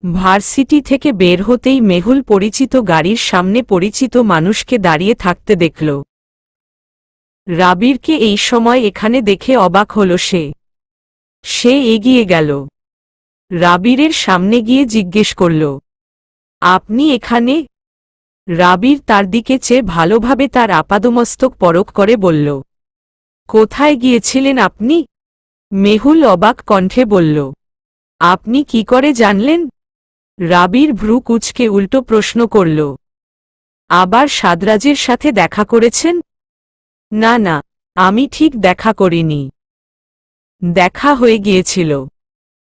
Varsity থেকে বের হতেই মেহুল পরিচিত গাড়ির সামনে পরিচিত মানুষকে দাঁড়িয়ে থাকতে দেখল। রাবিরকে এই সময় এখানে দেখে অবাক হল সে এগিয়ে গেল। রাবিরের সামনে গিয়ে জিজ্ঞেস করল, আপনি এখানে? রাবির তার দিকে চেয়ে ভালোভাবে তার আপাদমস্তক পরখ করে বলল, কোথায় গিয়েছিলেন আপনি? মেহুল অবাক কণ্ঠে বলল, আপনি কি করে জানলেন? রাবির ভ্রু কুঁচকে উল্টো প্রশ্ন করল, আবার সাদরাজের সাথে দেখা করেছেন? না না, আমি ঠিক দেখা করিনি। দেখা হয়ে গিয়েছিল।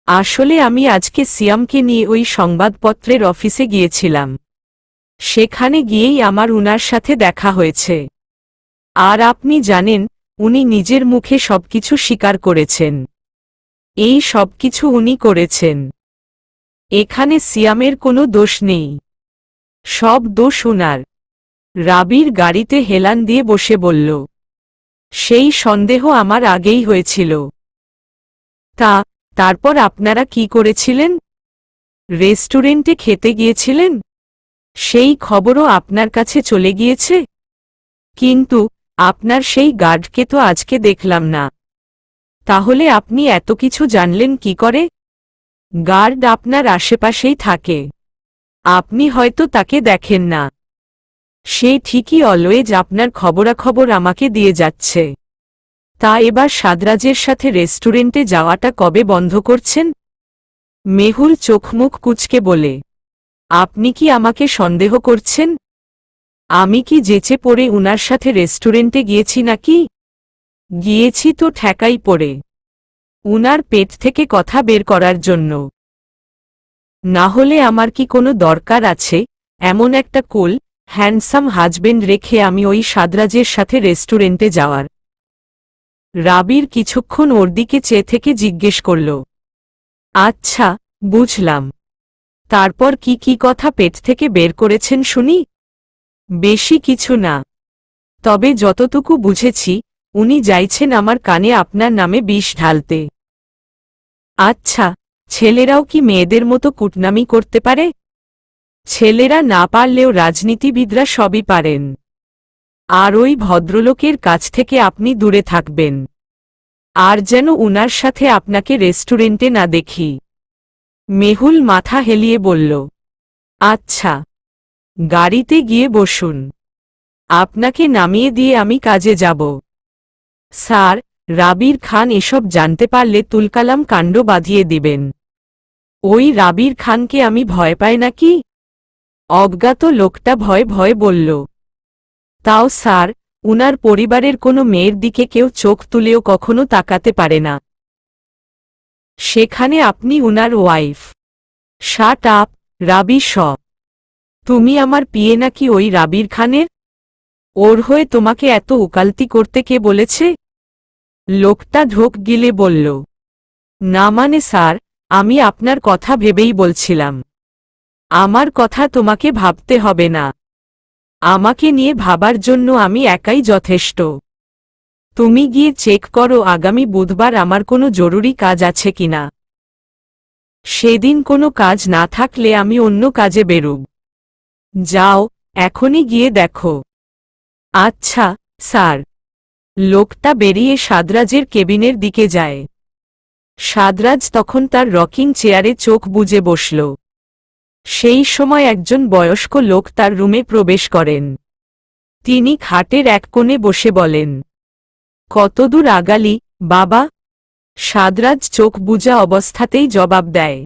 আসলে আমি আজকে সিয়ামকে নিয়ে ওই সংবাদপত্রের অফিসে গিয়েছিলাম। সেখানে গিয়েই আমার উনার সাথে দেখা হয়েছে। আর আপনি জানেন, উনি নিজের মুখে সবকিছু স্বীকার করেছেন। এই সবকিছু উনি করেছেন। এখানে সিয়ামের কোনো দোষ নেই, সব দোষ উনার। রাবির গাড়িতে হেলান দিয়ে বসে বলল, সেই সন্দেহ আমার আগেই হয়েছিল। তারপর আপনারা কি করেছিলেন? রেস্টুরেন্টে খেতে গিয়েছিলেন? সেই খবরও আপনার কাছে চলে গিয়েছে? কিন্তু আপনার সেই গার্ডকে তো আজকে দেখলাম না। তাহলে আপনি এত কিছু জানলেন কি করে? গার্ড আপনার আশেপাশেই থাকে, আপনি হয়তো তাকে দেখেন না। সে ঠিকই অলওয়েজ আপনার খবরাখবর আমাকে দিয়ে যাচ্ছে। তা এবার সাদরাজের সাথে রেস্টুরেন্টে যাওয়াটা কবে বন্ধ করছেন? মেহুল চোখমুখ কুঁচকে বলে, আপনি কি আমাকে সন্দেহ করছেন? আমি কি যেচে পড়ে উনার সাথে রেস্টুরেন্টে গিয়েছি নাকি? গিয়েছি তো ঠেকাই পড়ে, উনার পেট থেকে কথা বের করার জন্য। না হলে আমার কি কোনো দরকার আছে এমন একটা কুল হ্যান্ডসাম হাজবেন্ড রেখে আমি ওই সাদরাজের সাথে রেস্টুরেন্টে যাওয়ার? রাবির কিছুক্ষণ ওর দিকে চেয়ে থেকে জিজ্ঞেস করল, আচ্ছা, বুঝলাম। তারপর কি কথা পেট থেকে বের করেছেন শুনি? বেশি কিছু না, তবে যতটুকু বুঝেছি, উনি চাইছেন আমার কানে আপনার নামে বিষ ঢালতে। আচ্ছা, ছেলেরাও কি মেয়েদের মতো কুটনামি করতে পারে? ছেলেরা না পারলেও রাজনীতিবিদরা সবই পারেন। আর ওই ভদ্রলোকের কাছ থেকে আপনি দূরে থাকবেন। আর যেন উনার সাথে আপনাকে রেস্টুরেন্টে না দেখি। মেহুল মাথা হেলিয়ে বলল, আচ্ছা, গাড়িতে গিয়ে বসুন। আপনাকে নামিয়ে দিয়ে আমি কাজে যাব। স্যার, রাবির খান এসব জানতে পারলে তুলকালাম কাণ্ড বাঁধিয়ে দিবেন। ওই রাবির খানকে আমি ভয় পাই নাকি? অজ্ঞাত লোকটা ভয়ে ভয়ে বলল। তাও স্যার, উনার পরিবারের কোনো মেয়ের দিকে কেউ চোখ তুলেও কখনো তাকাতে পারে না। সেখানে আপনি উনার ওয়াইফ। শাট আপ, রাবি শ। তুমি আমার পিয়ে নাকি ওই রাবির খানের? ওর হয়ে তোমাকে এত উকালতি করতে কে বলেছে? লোকটা ঢোক গিলে বলল, না মানে স্যার, আমি আপনার কথা ভেবেই বলছিলাম। আমার কথা তোমাকে ভাবতে হবে না। আমাকে নিয়ে ভাবার জন্য আমি একাই যথেষ্ট। তুমি গিয়ে চেক করো আগামী বুধবার আমার কোনো জরুরি কাজ আছে কিনা। সেদিন কোনো কাজ না থাকলে আমি অন্য কাজে বেরুব। যাও, এখনই গিয়ে দেখো। আচ্ছা, স্যার। লোকটা বেরিয়ে সাদরাজের কেবিনের দিকে যায়। সাদরাজ তখন তার রকিং চেয়ারে চোখ বুজে বসল। সেই সময় একজন বয়স্ক লোক তার রুমে প্রবেশ করেন। তিনি খাটের এক কোণে বসে বলেন, কতদূর আগালি, বাবা? সাদরাজ চোখ বুজা অবস্থাতেই জবাব দেয়,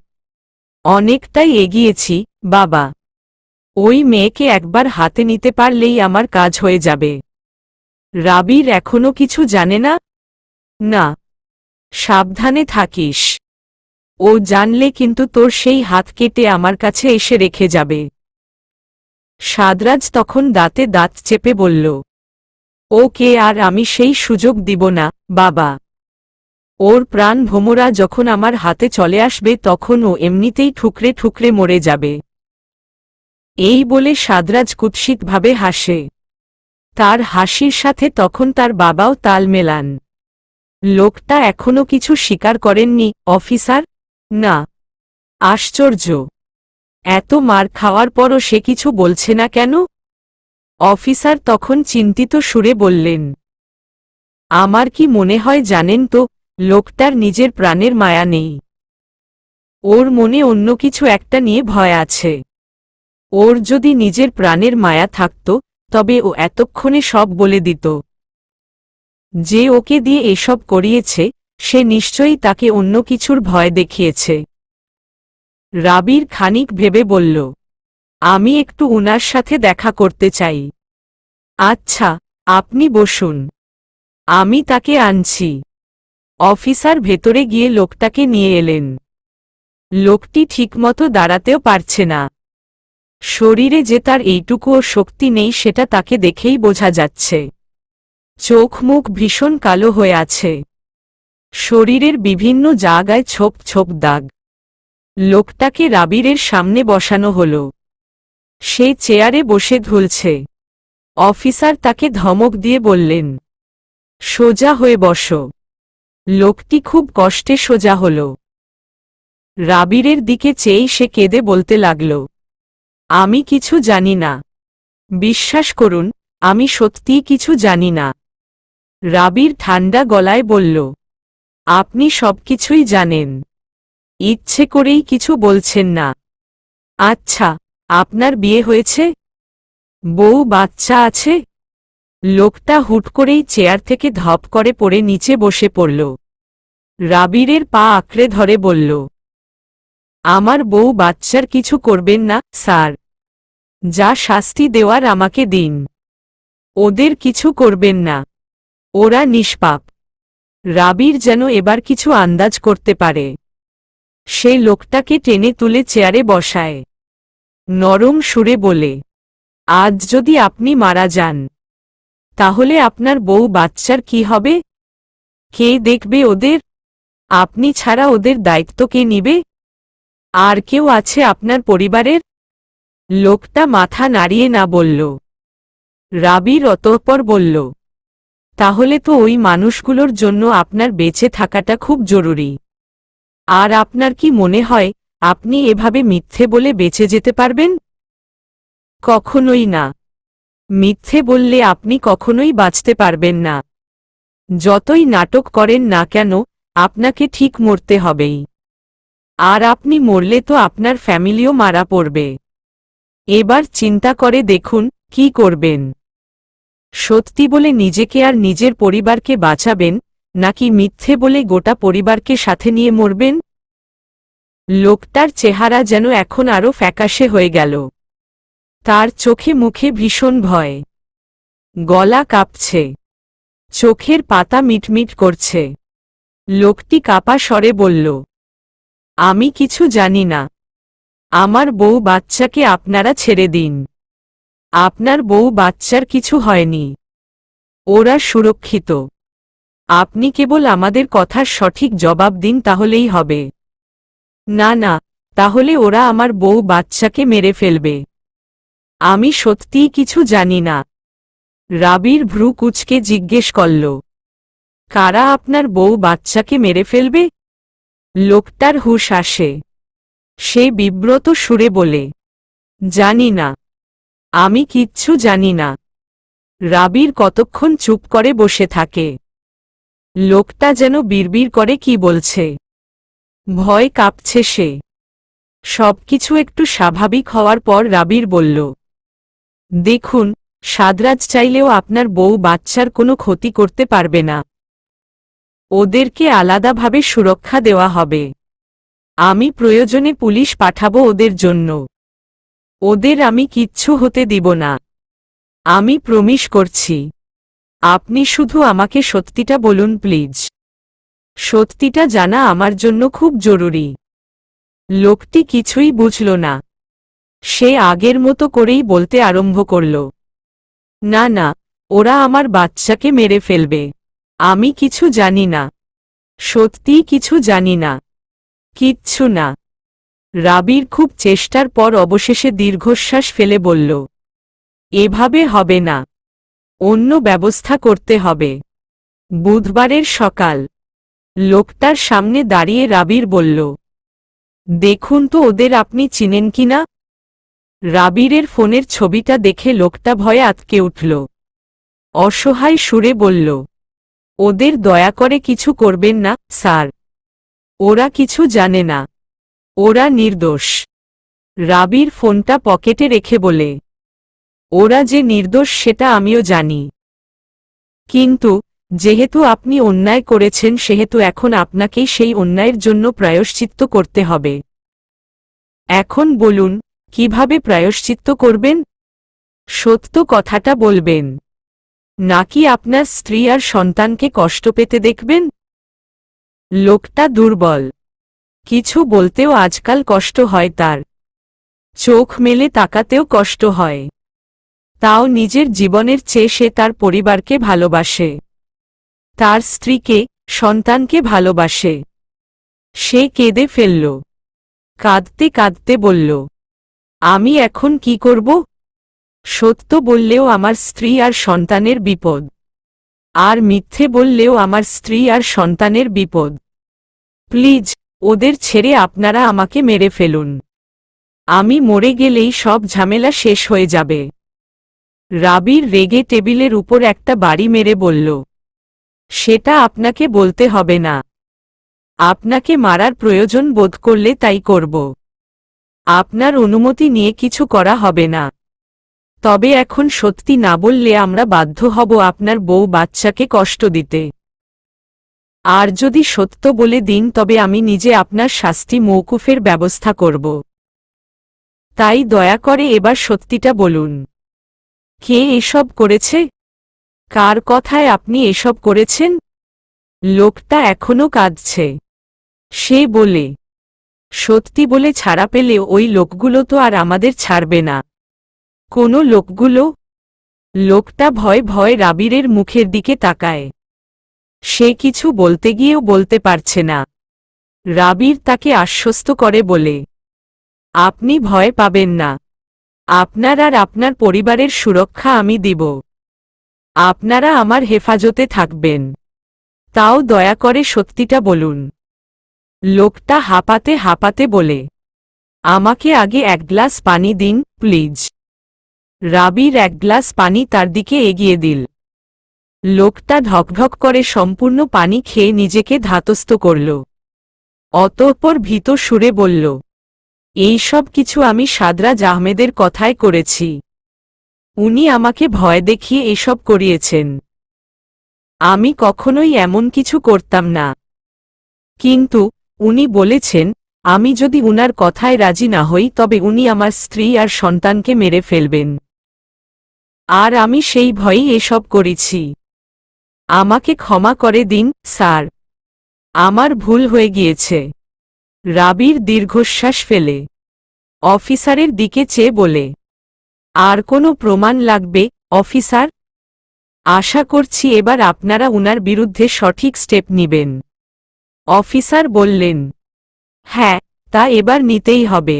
অনেকটাই এগিয়েছি, বাবা। ওই মেয়েকে একবার হাতে নিতে পারলেই আমার কাজ হয়ে যাবে। রাবির এখনো কিছু জানে না? না। সাবধানে থাকিস। ও জানলে কিন্তু তোর সেই হাত কেটে আমার কাছে এসে রেখে যাবে। সাদরাজ তখন দাঁতে দাঁত চেপে বলল, ওকে, আর আমি সেই সুযোগ দিব না, বাবা। ওর প্রাণ ভোমরা যখন আমার হাতে চলে আসবে তখন ও এমনিতেই ঠুকরে ঠুকরে মরে যাবে। এই বলে সাদরাজ কুৎসিতভাবে হাসে। তার হাসির সাথে তখন তার বাবাও তাল মেলান। লোকটা এখনো কিছু স্বীকার করেননি, অফিসার? না। আশ্চর্য। এত মার খাওয়ার পরও সে কিছু বলছে না কেন? অফিসার তখন চিন্তিত সুরে বললেন, আমার কি মনে হয় জানেন তো, লোকটার নিজের প্রাণের মায়া নেই। ওর মনে অন্য কিছু একটা নিয়ে ভয় আছে। ওর যদি নিজের প্রাণের মায়া থাকত, তবে ও এতক্ষণে সব বলে দিত। যে ওকে দিয়ে এসব করিয়েছে, সে নিশ্চয়ই তাকে অন্য কিছুর ভয় দেখিয়েছে। রাবির খানিক ভেবে বলল, আমি একটু উনার সাথে দেখা করতে চাই। আচ্ছা, আপনি বসুন, আমি তাকে আনছি। অফিসার ভেতরে গিয়ে লোকটাকে নিয়ে এলেন। লোকটি ঠিকমতো দাঁড়াতেও পারছে না। শরীরে যে তার এইটুকুও শক্তি নেই সেটা তাকে দেখেই বোঝা যাচ্ছে। চোখ মুখ ভীষণ কালো হয়ে আছে। শরীরের বিভিন্ন জায়গায় ছোপ ছোপ দাগ। লোকটাকে রাবিরের সামনে বসানো হল। সে চেয়ারে বসে ধুলছে। অফিসার তাকে ধমক দিয়ে বললেন, সোজা হয়ে বসো। লোকটি খুব কষ্টে সোজা হল। রাবিরের দিকে চেয়েই সে কেঁদে বলতে লাগল, আমি কিছু জানি না। বিশ্বাস করুন, আমি সত্যিই কিছু জানি না। রাবির ঠান্ডা গলায় বলল, আপনি সবকিছুই জানেন। ইচ্ছে করেই কিছু বলছেন না। আচ্ছা, আপনার বিয়ে হয়েছে? বউ বাচ্চা আছে? লোকটা হুট করেই চেয়ার থেকে ধপ করে পড়ে নিচে বসে পড়ল। রাবিরের পা আঁকড়ে ধরে বলল, আমার বউ বাচ্চার কিছু করবেন না, স্যার। যা শাস্তি দেওয়ার আমাকে দিন। ওদের কিছু করবেন না। ওরা নিষ্পাপ। রাবির যেন এবার কিছু আন্দাজ করতে পারে। সে লোকটাকে টেনে তুলে চেয়ারে বসায়। নরম সুরে বলে, আজ যদি আপনি মারা যান, তাহলে আপনার বউ বাচ্চার কি হবে? কে দেখবে ওদের? আপনি ছাড়া ওদের দায়িত্ব কে নিবে? আর কেউ আছে আপনার পরিবারের? লোকটা মাথা নাড়িয়ে না বলল। রাবির অতঃপর বলল, তাহলে তো ওই মানুষগুলোর জন্য আপনার বেঁচে থাকাটা খুব জরুরি। আর আপনার কি মনে হয় আপনি এভাবে মিথ্যে বলে বেঁচে যেতে পারবেন? কখনোই না। মিথ্যে বললে আপনি কখনোই বাঁচতে পারবেন না। যতই নাটক করেন না কেন, আপনাকে ঠিক মরতে হবেই। আর আপনি মরলে তো আপনার ফ্যামিলিও মারা পড়বে। এবার চিন্তা করে দেখুন, কি করবেন? সত্যি বলে নিজেকে আর নিজের পরিবারকে বাঁচাবেন, নাকি মিথ্যে বলে গোটা পরিবারকে সাথে নিয়ে মরবেন? লোকটার চেহারা যেন এখন আরও ফ্যাকাশে হয়ে গেল। তার চোখে মুখে ভীষণ ভয়। গলা কাঁপছে। চোখের পাতা মিটমিট করছে। লোকটি কাপা স্বরে বলল, আমি কিছু জানি না। আমার বউ বাচ্চাকে আপনারা ছেড়ে দিন। আপনার বউ বাচ্চার কিছু হয়নি। ওরা সুরক্ষিত। আপনি কেবল আমাদের কথার সঠিক জবাব দিন, তাহলেই হবে। না না, তাহলে ওরা আমার বউ বাচ্চাকে মেরে ফেলবে। আমি সত্যিই কিছু জানি না। রাবির ভ্রু কুঁচকে জিজ্ঞেস করল, কারা আপনার বউ বাচ্চাকে মেরে ফেলবে? লোকটার হুঁশ আসে। সে বিব্রত সুরে বলে, জানি না। আমি কিচ্ছু জানি না। রাবির কতক্ষণ চুপ করে বসে থাকে। লোকটা যেন বিড়বিড় করে কি বলছে। ভয় কাঁপছে সে। সবকিছু একটু স্বাভাবিক হওয়ার পর রাবির বলল, দেখুন, সাদরাজ চাইলেও আপনার বউ বাচ্চার কোনো ক্ষতি করতে পারবে না। ওদেরকে আলাদাভাবে সুরক্ষা দেওয়া হবে। আমি প্রয়োজনে পুলিশ পাঠাবো ওদের জন্য। ওদের আমি কিচ্ছু হতে দিব না। আমি প্রমিস করছি। আপনি শুধু আমাকে সত্যিটা বলুন প্লিজ। সত্যিটা জানা আমার জন্য খুব জরুরি। লোকটি কিছুই বুঝল না। সে আগের মতো করেই বলতে আরম্ভ করল, না না, ওরা আমার বাচ্চাকে মেরে ফেলবে। আমি কিছু জানি না। সত্যিই কিছু জানি না। কিচ্ছু না। রাবির খুব চেষ্টার পর অবশেষে দীর্ঘশ্বাস ফেলে বলল, এভাবে হবে না। অন্য ব্যবস্থা করতে হবে। বুধবারের সকাল। লোকটার সামনে দাঁড়িয়ে রাবির বলল, দেখুন তো ওদের আপনি চিনেন কিনা? রাবিরের ফোনের ছবিটা দেখে লোকটা ভয়ে আঁতকে উঠল। অসহায় সুরে বলল, ওদের দয়া করে কিছু করবেন না স্যার, ওরা কিছু জানে না, ওরা নির্দোষ। রাবির ফোনটা পকেটে রেখে বলে, ওরা যে নির্দোষ সেটা আমিও জানি, কিন্তু যেহেতু আপনি অন্যায় করেছেন সেহেতু এখন আপনাকেই সেই অন্যায়ের জন্য প্রায়শ্চিত্ত করতে হবে। এখন বলুন, কিভাবে প্রায়শ্চিত্ত করবেন? সত্য কথাটা বলবেন, নাকি আপনার স্ত্রী আর সন্তানকে কষ্ট পেতে দেখবেন? লোকটা দুর্বল, কিছু বলতেও আজকাল কষ্ট হয় তার, চোখ মেলে তাকাতেও কষ্ট হয়, তাও নিজের জীবনের চেয়ে সে তার পরিবারকে ভালোবাসে, তার স্ত্রীকে, সন্তানকে ভালোবাসে। সে কেঁদে ফেলল, কাঁদতে কাঁদতে বলল, আমি এখন কি করব? সত্য বললেও আমার স্ত্রী আর সন্তানের বিপদ, আর মিথ্যে বললেও আমার স্ত্রী আর সন্তানের বিপদ। প্লিজ, ওদের ছেড়ে আপনারা আমাকে মেরে ফেলুন, আমি মরে গেলেই সব ঝামেলা শেষ হয়ে যাবে। রাবির রেগে টেবিলের উপর একটা বাড়ি মেরে বলল, সেটা আপনাকে বলতে হবে না, আপনাকে মারার প্রয়োজন বোধ করলে তাই করব, আপনার অনুমতি নিয়ে কিছু করা হবে না। তবে এখন সত্যি না বললে আমরা বাধ্য হব আপনার বউ বাচ্চাকে কষ্ট দিতে। আর যদি সত্য বলে দিন তবে আমি নিজে আপনার শাস্তি মওকুফের ব্যবস্থা করব। তাই দয়া করে এবার সত্যিটা বলুন, কে এসব করেছে? কার কথায় আপনি এসব করেছেন? লোকটা এখনো কাঁদছে। সে বলে, সত্যি বলে ছাড়া পেলে ওই লোকগুলো তো আর আমাদের ছাড়বে না। কোনো লোকগুলো? লোকটা ভয় ভয় রাবিরের মুখের দিকে তাকায়। সে কিছু বলতে গিয়েও বলতে পারছে না। রাবির তাকে আশ্বস্ত করে বলে, আপনি ভয় পাবেন না, আপনার আর আপনার পরিবারের সুরক্ষা আমি দিব, আপনারা আমার হেফাজতে থাকবেন। তাও দয়া করে সত্যিটা বলুন। লোকটা হাঁপাতে হাঁপাতে বলে, আমাকে আগে এক গ্লাস পানি দিন প্লিজ। রাবির এক গ্লাস পানি তার দিকে এগিয়ে দিল। লোকটা ঢকঢক করে সম্পূর্ণ পানি খেয়ে নিজেকে ধাতস্থ করল। অতঃপর ভীত সুরে বলল, এই সব কিছু আমি সাদরাজ আহমেদের কথায় করেছি, উনি আমাকে ভয় দেখিয়ে এসব করিয়েছেন, আমি কখনোই এমন কিছু করতাম না। কিন্তু উনি বলেছেন আমি যদি উনার কথায় রাজি না হই তবে উনি আমার স্ত্রী আর সন্তানকে মেরে ফেলবেন, আর আমি সেই ভয়েই এসব করেছি। আমাকে ক্ষমা করে দিন স্যার, আমার ভুল হয়ে গিয়েছে। রাবির দীর্ঘশ্বাস ফেলে অফিসারের দিকে চেয়ে বলে, আর কোনো প্রমাণ লাগবে অফিসার? আশা করছি এবার আপনারা উনার বিরুদ্ধে সঠিক স্টেপ নিবেন। অফিসার বললেন, হ্যাঁ, তা এবার নিতেই হবে।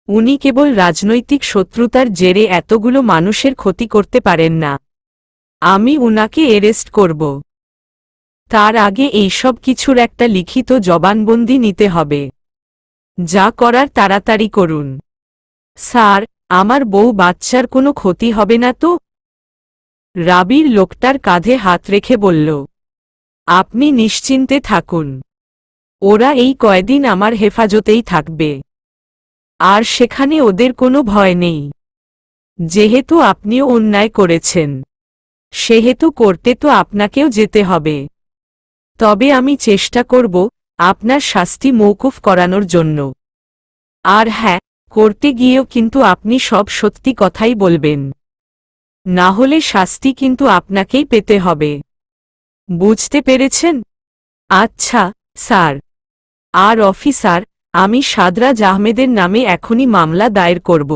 উনি কেবল রাজনৈতিক শত্রুতার জেরে এতগুলো মানুষের ক্ষতি করতে পারেন না। আমি উনাকে অ্যারেস্ট করব। তার আগে এইসব কিছুর একটা লিখিত জবানবন্দি নিতে হবে। যা করার তাড়াতাড়ি করুন। স্যার, আমার বউ বাচ্চার কোনো ক্ষতি হবে না তো? রাবির লোকটার কাঁধে হাত রেখে বলল, আপনি নিশ্চিন্তে থাকুন, ওরা এই কয়দিন আমার হেফাজতেই থাকবে, আর সেখানে ওদের কোনো ভয় নেই। যেহেতু আপনিও অন্যায় করেছেন, সেহেতু করতে তো আপনাকেও যেতে হবে। তবে আমি চেষ্টা করব আপনার শাস্তি মওকুফ করানোর জন্য। আর হ্যাঁ, করতে গিয়েও কিন্তু আপনি সব সত্যি কথাই বলবেন, না হলে শাস্তি কিন্তু আপনাকেই পেতে হবে। বুঝতে পেরেছেন? আচ্ছা স্যার। আর অফিসার, আমি সাদরাজ আহমেদের নামে এখনই মামলা দায়ের করব,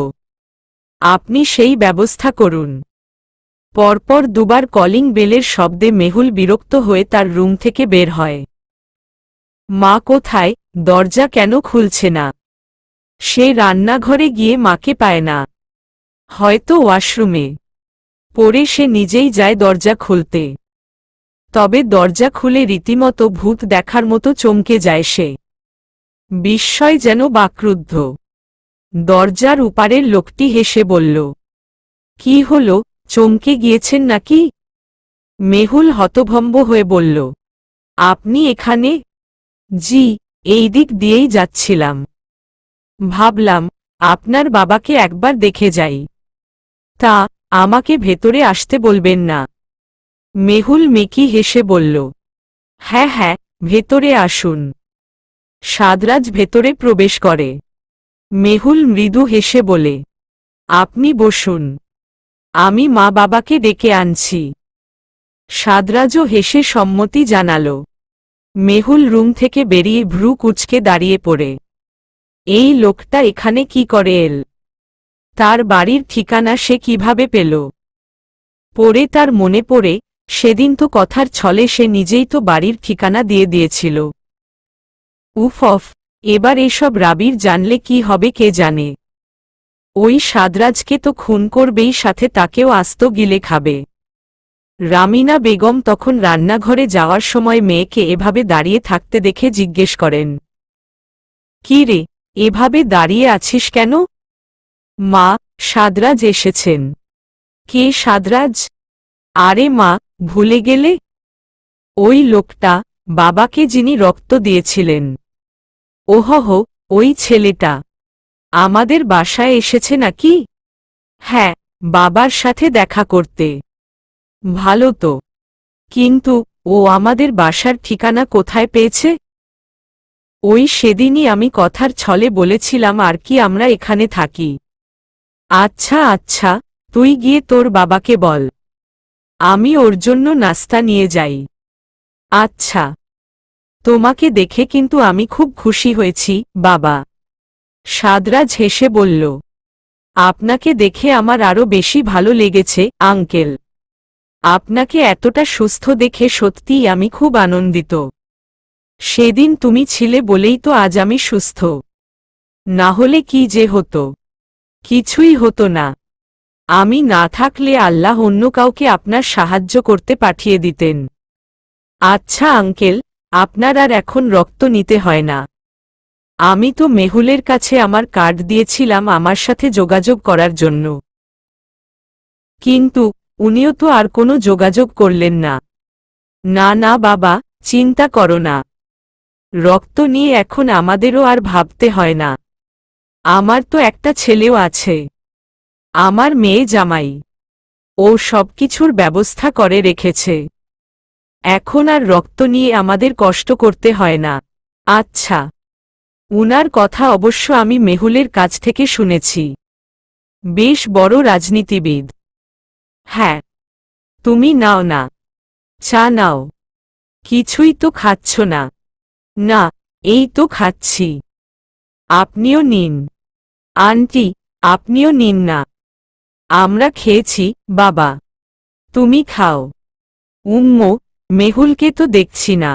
আপনি সেই ব্যবস্থা করুন। পরপর দুবার কলিং বেলের শব্দে মেহুল বিরক্ত হয়ে তার রুম থেকে বের হয়। মা কোথায়? দরজা কেন খুলছে না? সে রান্নাঘরে গিয়ে মাকে পায় না, হয়তো ওয়াশরুমে। পরে সে নিজেই যায় দরজা খুলতে। তবে দরজা খুলে রীতিমতো ভূত দেখার মতো চমকে যায় সে। বিস্ময় যেন বাকরুদ্ধ। দরজার উপারের লোকটি হেসে বলল, কি হলো, চমকে গিয়েছেন নাকি? মেহুল হতভম্ব হয়ে বলল, আপনি এখানে? জি, এই দিক দিয়েই যাচ্ছিলাম। ভাবলাম আপনার বাবাকে একবার দেখে যাই। তা আমাকে ভেতরে আসতে বলবেন না? মেহুল মেকি হেসে বলল, হ্যাঁ হ্যাঁ, ভেতরে আসুন। সাদরাজ ভেতরে প্রবেশ করে। মেহুল মৃদু হেসে বলে, আপনি বসুন, আমি মা বাবাকে ডেকে আনছি। সাদরাজও হেসে সম্মতি জানাল। মেহুল রুম থেকে বেরিয়ে ভ্রু কুঁচকে দাঁড়িয়ে পড়ে। এই লোকটা এখানে কি করে এল? তার বাড়ির ঠিকানা সে কিভাবে পেল? পরে তার মনে পড়ে, সেদিন তো কথার ছলে সে নিজেই তো বাড়ির ঠিকানা দিয়ে দিয়েছিল। উফ, এবার এসব রাবির জানলে কি হবে কে জানে। ওই সাদরাজকে তো খুন করবেই, সাথে তাকেও আস্ত গিলে খাবে। রামিনা বেগম তখন রান্নাঘরে যাওয়ার সময় মেয়েকে এভাবে দাঁড়িয়ে থাকতে দেখে জিজ্ঞেস করেন, কি রে, এভাবে দাঁড়িয়ে আছিস কেন? মা, সাদরাজ এসেছেন। কে সাদরাজ? আরে মা, ভুলে গেলে? ওই লোকটা, বাবাকে যিনি রক্ত দিয়েছিলেন। ওহহ, ওই ছেলেটা আমাদের বাসায় এসেছে নাকি? হ্যাঁ, বাবার সাথে দেখা করতে। ভালো তো, কিন্তু ও আমাদের বাসার ঠিকানা কোথায় পেয়েছে? ওই সেদিনই আমি কথার ছলে বলেছিলাম আর কি আমরা এখানে থাকি। আচ্ছা আচ্ছা, তুই গিয়ে তোর বাবাকে বল, আমি ওর জন্য নাস্তা নিয়ে যাই। আচ্ছা। তোমাকে দেখে কিন্তু আমি খুব খুশি হয়েছি, বাবা। সাদরাজ হেসে বলল, আপনাকে দেখে আমার আরো বেশি ভালো লেগেছে, আঙ্কেল। আপনাকে এতটা সুস্থ দেখে সত্যিই আমি খুব আনন্দিত। সেদিন তুমি ছিলে বলেই তো আজ আমি সুস্থ। না হলে কি যে হতো? কিছুই হতো না। আমি না থাকলে আল্লাহ অন্য কাউকে আপনার সাহায্য করতে পাঠিয়ে দিতেন। আচ্ছা আঙ্কেল, আপনার আর এখন রক্ত নিতে হয় না। আমি তো মেহুলের কাছে আমার কার্ড দিয়েছিলাম আমার সাথে যোগাযোগ করার জন্য। কিন্তু উনিও তো আর কোনো যোগাযোগ করলেন না। না না বাবা, চিন্তা করো না। রক্ত নিয়ে এখন আমাদেরও আর ভাবতে হয় না। আমার তো একটা ছেলেও আছে, আমার মেয়ে জামাই। ও সবকিছুর ব্যবস্থা করে রেখেছে। এখন আর রক্ত নিয়ে আমাদের কষ্ট করতে হয় না। আচ্ছা। উনার কথা অবশ্য আমি মেহুলের কাছ থেকে শুনেছি। বেশ বড় রাজনীতিবিদ। হ্যাঁ। তুমি নাও না, চা নাও। কিছুই তো খাচ্ছ না। না, এই তো খাচ্ছি। আপনিও নিন। আন্টি, আপনিও নিন না। আমরা খেয়েছি, বাবা। তুমি খাও। মেহুলকে তো দেখছি না।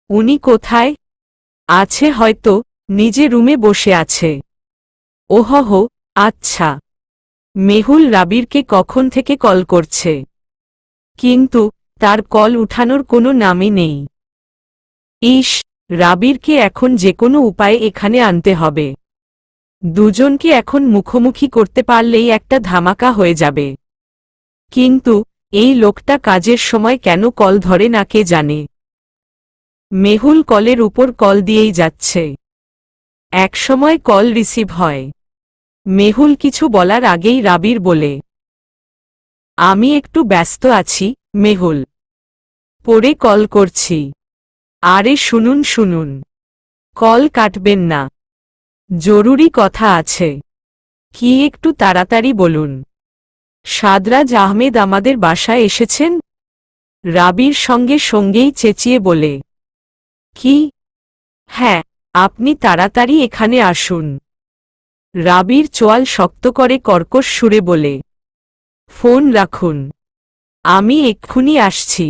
উনি কোথায়? আছে হয়তো, নিজে রুমে বসে আছে। ওহহ, আচ্ছা। মেহুল রাবিরকে কখন থেকে কল করছে, কিন্তু তার কল উঠানোর কোনো নামই নেই। ইস, রাবিরকে এখন যে কোনো উপায়ে এখানে আনতে হবে। দুজনকে এখন মুখোমুখি করতে পারলেই একটা ধামাকা হয়ে যাবে। কিন্তু এই লোকটা কাজের সময় কেন কল ধরে না কে জানে। মেহুল কলের উপর কল দিয়েই যাচ্ছে। একসময় কল রিসিভ হয়। মেহুল কিছু বলার আগেই রাবির বলে, আমি একটু ব্যস্ত আছি, মেহুল। পরে কল করছি। আরে শুনুন শুনুন, কল কাটবেন না, জরুরি কথা আছে। কি একটু তাড়াতাড়ি বলুন। সাদরাজ আহমেদ আমাদের বাসায় এসেছেন? রাবির সঙ্গে সঙ্গেই চেঁচিয়ে বলে, কি? হ্যাঁ, আপনি তাড়াতাড়ি এখানে আসুন। রাবির চোয়াল শক্ত করে কর্কশ সুরে বলে, ফোন রাখুন, আমি এক্ষুনি আসছি।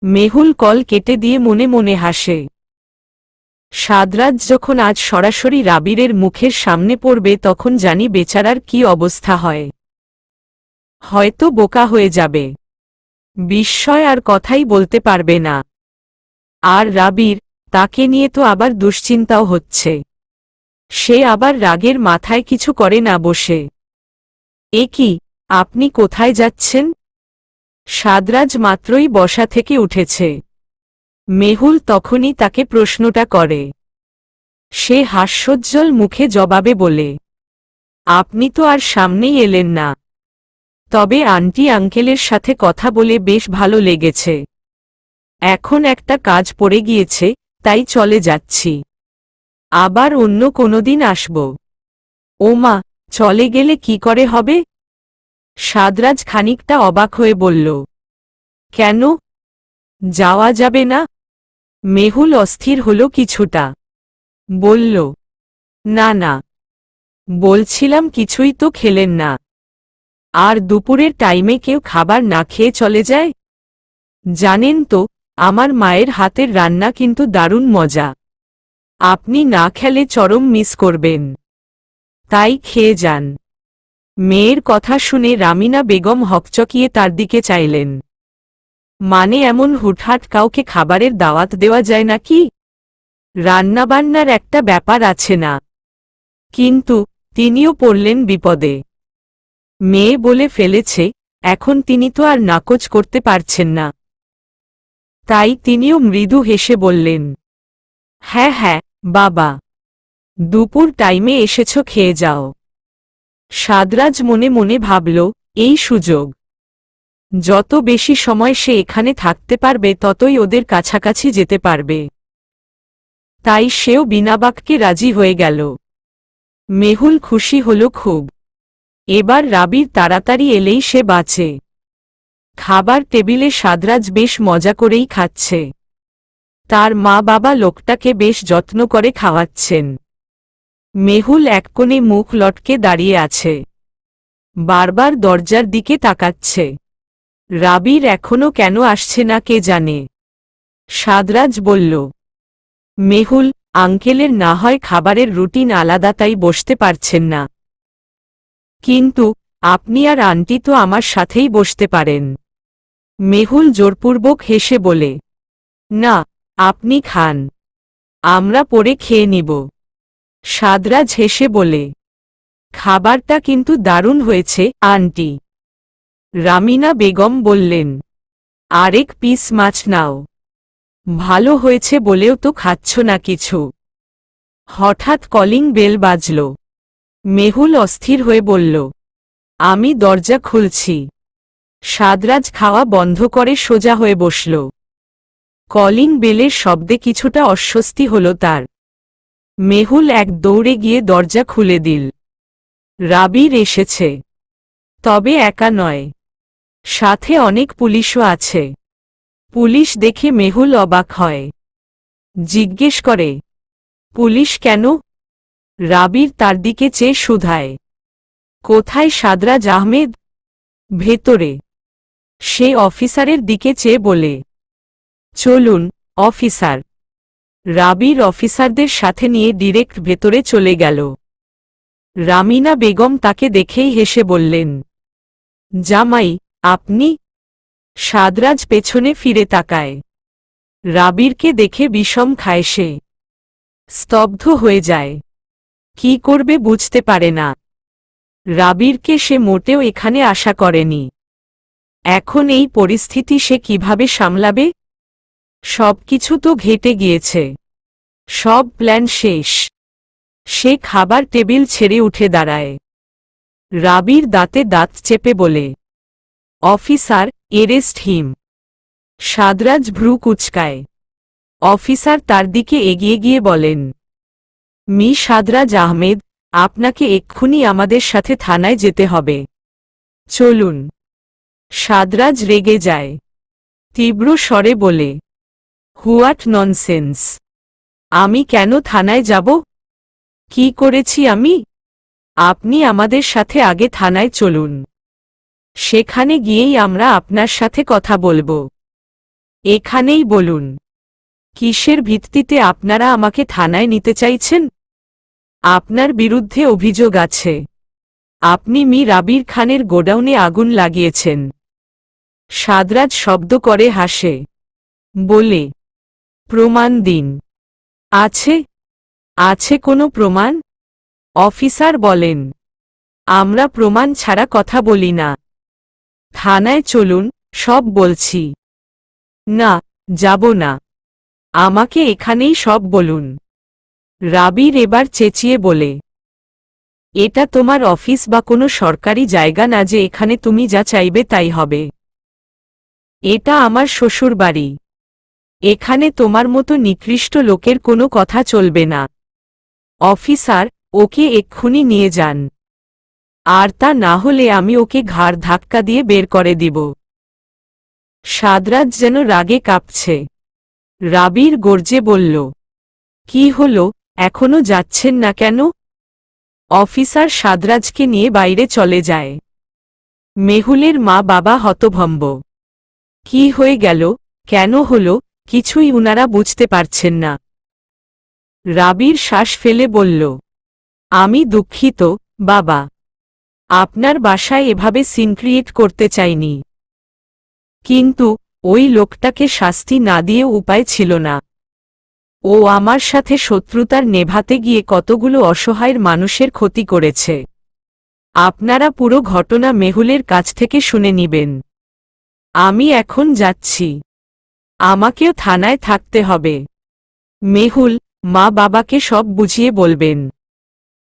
মেহুল কল কেটে দিয়ে মনে মনে হাসে। সাদরাজ যখন আজ সরাসরি রাবিরের মুখের সামনে পড়বে তখন জানি বেচারার কি অবস্থা হয়। হয়তো বোকা হয়ে যাবে, বিস্ময় আর কথাই বলতে পারবে না। আর রাবির, তাকে নিয়ে তো আবার দুশ্চিন্তাও হচ্ছে। সে আবার রাগের মাথায় কিছু করে না বসে। এ কি, আপনি কোথায় যাচ্ছেন? সাদরাজ মাত্রই বসা থেকে উঠেছে। মেহুল তখনই তাকে প্রশ্নটা করে। সে হাস্যোজ্জ্বল মুখে জবাবে বলে, আপনি তো আর সামনেই এলেন না। তবে আন্টি আঙ্কেলের সাথে কথা বলে বেশ ভালো লেগেছে। এখন একটা কাজ পড়ে গিয়েছে, তাই চলে যাচ্ছি। আবার অন্য কোনোদিন আসব। ওমা, চলে গেলে কি করে হবে? সাদরাজ খানিকটা অবাক হয়ে বলল। কেন? যাওয়া যাবে না? মেহুল অস্থির হল কিছুটা। বলল, না না, বলছিলাম কিছুই তো খেলেন না। আর দুপুরের টাইমে কেউ খাবার না খেয়ে চলে যায়? জানেন তো, আমার মায়ের হাতের রান্না কিন্তু দারুণ মজা। আপনি না খেলে চরম মিস করবেন। তাই খেয়ে যান। মেয়ের কথা শুনে রামিনা বেগম হকচকিয়ে তার দিকে চাইলেন। মানে এমন হুটহাট কাউকে খাবারের দাওয়াত দেওয়া যায় নাকি? রান্নাবান্নার একটা ব্যাপার আছে না? কিন্তু তিনিও পড়লেন বিপদে। মেয়ে বলে ফেলেছে, এখন তিনি তো আর নাকচ করতে পারছেন না। তাই তিনিও মৃদু হেসে বললেন, হ্যাঁ হ্যাঁ বাবা, দুপুর টাইমে এসেছ, খেয়ে যাও। সাদরাজ মনে মনে ভাবল, এই সুযোগ। যত বেশি সময় সে এখানে থাকতে পারবে ততই ওদের কাছাকাছি যেতে পারবে। তাই সেও বিনাবাক্যে রাজি হয়ে গেল। মেহুল খুশি হল খুব। এবার রাবির তাড়াতাড়ি এলেই সে বাঁচে। খাবার টেবিলে সাদরাজ বেশ মজা করেই খাচ্ছে। তার মা বাবা লোকটাকে বেশ যত্ন করে খাওয়াচ্ছেন। মেহুল এক কোণে মুখ লটকে দাঁড়িয়ে আছে। বারবার দরজার দিকে তাকাচ্ছে। রাবির এখনো কেন আসছে না কে জানে। সাদরাজ বলল, মেহুল, আঙ্কেলের না হয় খাবারের রুটিন আলাদা, তাই বসতে পারছেন না। কিন্তু আপনি আর আন্টি তো আমার সাথেই বসতে পারেন। মেহুল জোরপূর্বক হেসে বলে, না, আপনি খান, আমরা পরে খেয়ে নিব। সাদরাজ হেসে বলে, খাবারটা কিন্তু দারুণ হয়েছে আন্টি। রামিনা বেগম বললেন, আরেক পিস মাছ নাও। ভালো হয়েছে বলেও তো খাচ্ছ না কিছু। হঠাৎ কলিং বেল বাজল। মেহুল অস্থির হয়ে বলল, আমি দরজা খুলছি। সাদরাজ খাওয়া বন্ধ করে সোজা হয়ে বসল। কলিং বেলের শব্দে কিছুটা অস্বস্তি হল তার। মেহুল এক দৌড়ে গিয়ে দরজা খুলে দিল। রাবির এসেছে। তবে একা নয়, সাথে অনেক পুলিশও আছে। পুলিশ দেখে মেহুল অবাক হয়। জিজ্ঞেস করে, পুলিশ কেন? রাবির তার দিকে চেয়ে শুধায়, কোথায় সাদরাজ আহমেদ? ভেতরে। সে অফিসারের দিকে চেয়ে বলে, চলুন অফিসার। রাবির অফিসারদের সাথে নিয়ে ডিরেক্ট ভেতরে চলে গেল। রামিনা বেগম তাকে দেখেই হেসে বললেন, জামাই, আপনি? সাদরাজ পেছনে ফিরে তাকায়। রাবিরকে দেখে বিষম খায় সে। স্তব্ধ হয়ে যায়। কি করবে বুঝতে পারে না। রাবিরকে সে মোটেও এখানে আশা করেনি। এখন এই পরিস্থিতি সে কিভাবে সামলাবে? সবকিছু তো ঘেটে গিয়েছে। সব প্ল্যান শেষ। সে খাবার টেবিল ছেড়ে উঠে দাঁড়ায়। রাবির দাঁতে দাঁত চেপে বলে, অফিসার, এরেস্ট হিম। সাদরাজ ভ্রু কুচকায়। অফিসার তার দিকে এগিয়ে গিয়ে বলেন, মি সাদরাজ আহমেদ, আপনাকে এক্ষুনি আমাদের সাথে থানায় যেতে হবে। চলুন। সাদরাজ রেগে যায়। তীব্র স্বরে বলে, হোয়াট ননসেন্স! আমি কেন থানায় যাব? কি করেছি আমি? আপনি আমাদের সাথে আগে থানায় চলুন। সেখানে গিয়েই আমরা আপনার সাথে কথা বলবো। এখানেই বলুন, কিসের ভিত্তিতে আপনারা আমাকে থানায় নিতে চাইছেন? আপনার বিরুদ্ধে অভিযোগ আছে। আপনি মি রাবির খানের গোডাউনে আগুন লাগিয়েছেন। সাদরাজ শব্দ করে হাসে। বলে, প্রমাণ দিন। আছে? আছে কোনো প্রমাণ? অফিসার বলেন, আমরা প্রমাণ ছাড়া কথা বলি না। থানায় চলুন, সব বলছি। না, যাব না। আমাকে এখানেই সব বলুন। রাবির এবার চেঁচিয়ে বলে, এটা তোমার অফিস বা কোনো সরকারি জায়গা না যে এখানে তুমি যা চাইবে তাই হবে। এটা আমার শ্বশুরবাড়ি। এখানে তোমার মতো নিকৃষ্ট লোকের কোনো কথা চলবে না। অফিসার, ওকে এক্ষুনি নিয়ে যান। আর তা না হলে আমি ওকে ঘাড় ধাক্কা দিয়ে বের করে দিব। সাদরাজ যেন রাগে কাঁপছে। রাবির গর্জে বলল, কি হলো, এখনো যাচ্ছেন না কেন? অফিসার সাদরাজকে নিয়ে বাইরে চলে যায়। মেহুলের মা বাবা হতভম্ব। কি হয়ে গেল, কেন হলো, কিছুই উনারা বুঝতে পারছেন না। রাবির শ্বাস ফেলে বলল, আমি দুঃখিত, বাবা। আপনার বাসায় এভাবে সিন ক্রিয়েট করতে চাইনি। কিন্তু ওই লোকটাকে শাস্তি না দিয়ে উপায় ছিল না। ও আমার সাথে শত্রুতার নেভাতে গিয়ে কতগুলো অসহায়ের মানুষের ক্ষতি করেছে। আপনারা পুরো ঘটনা মেহুলের কাছ থেকে শুনে নিবেন। আমি এখন যাচ্ছি। আমাকেও থানায় থাকতে হবে। মেহুল, মা বাবাকে সব বুঝিয়ে বলবেন।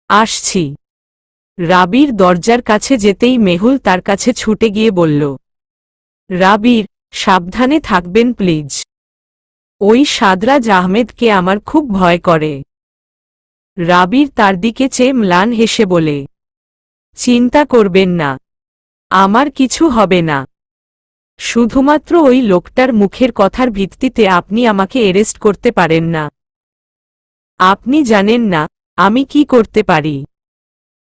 আসছি। রাবির দরজার কাছে যেতেই মেহুল তার কাছে ছুটে গিয়ে বলল, রাবির, সাবধানে থাকবেন প্লিজ। ওই সাদরাজ আহমেদকে আমার খুব ভয় করে। রাবির তার দিকে চেয়ে ম্লান হেসে বলে, চিন্তা করবেন না, আমার কিছু হবে না। শুধুমাত্র ওই লোকটার মুখের কথার ভিত্তিতে আপনি আমাকে অ্যারেস্ট করতে পারেন না। আপনি জানেন না আমি কি করতে পারি।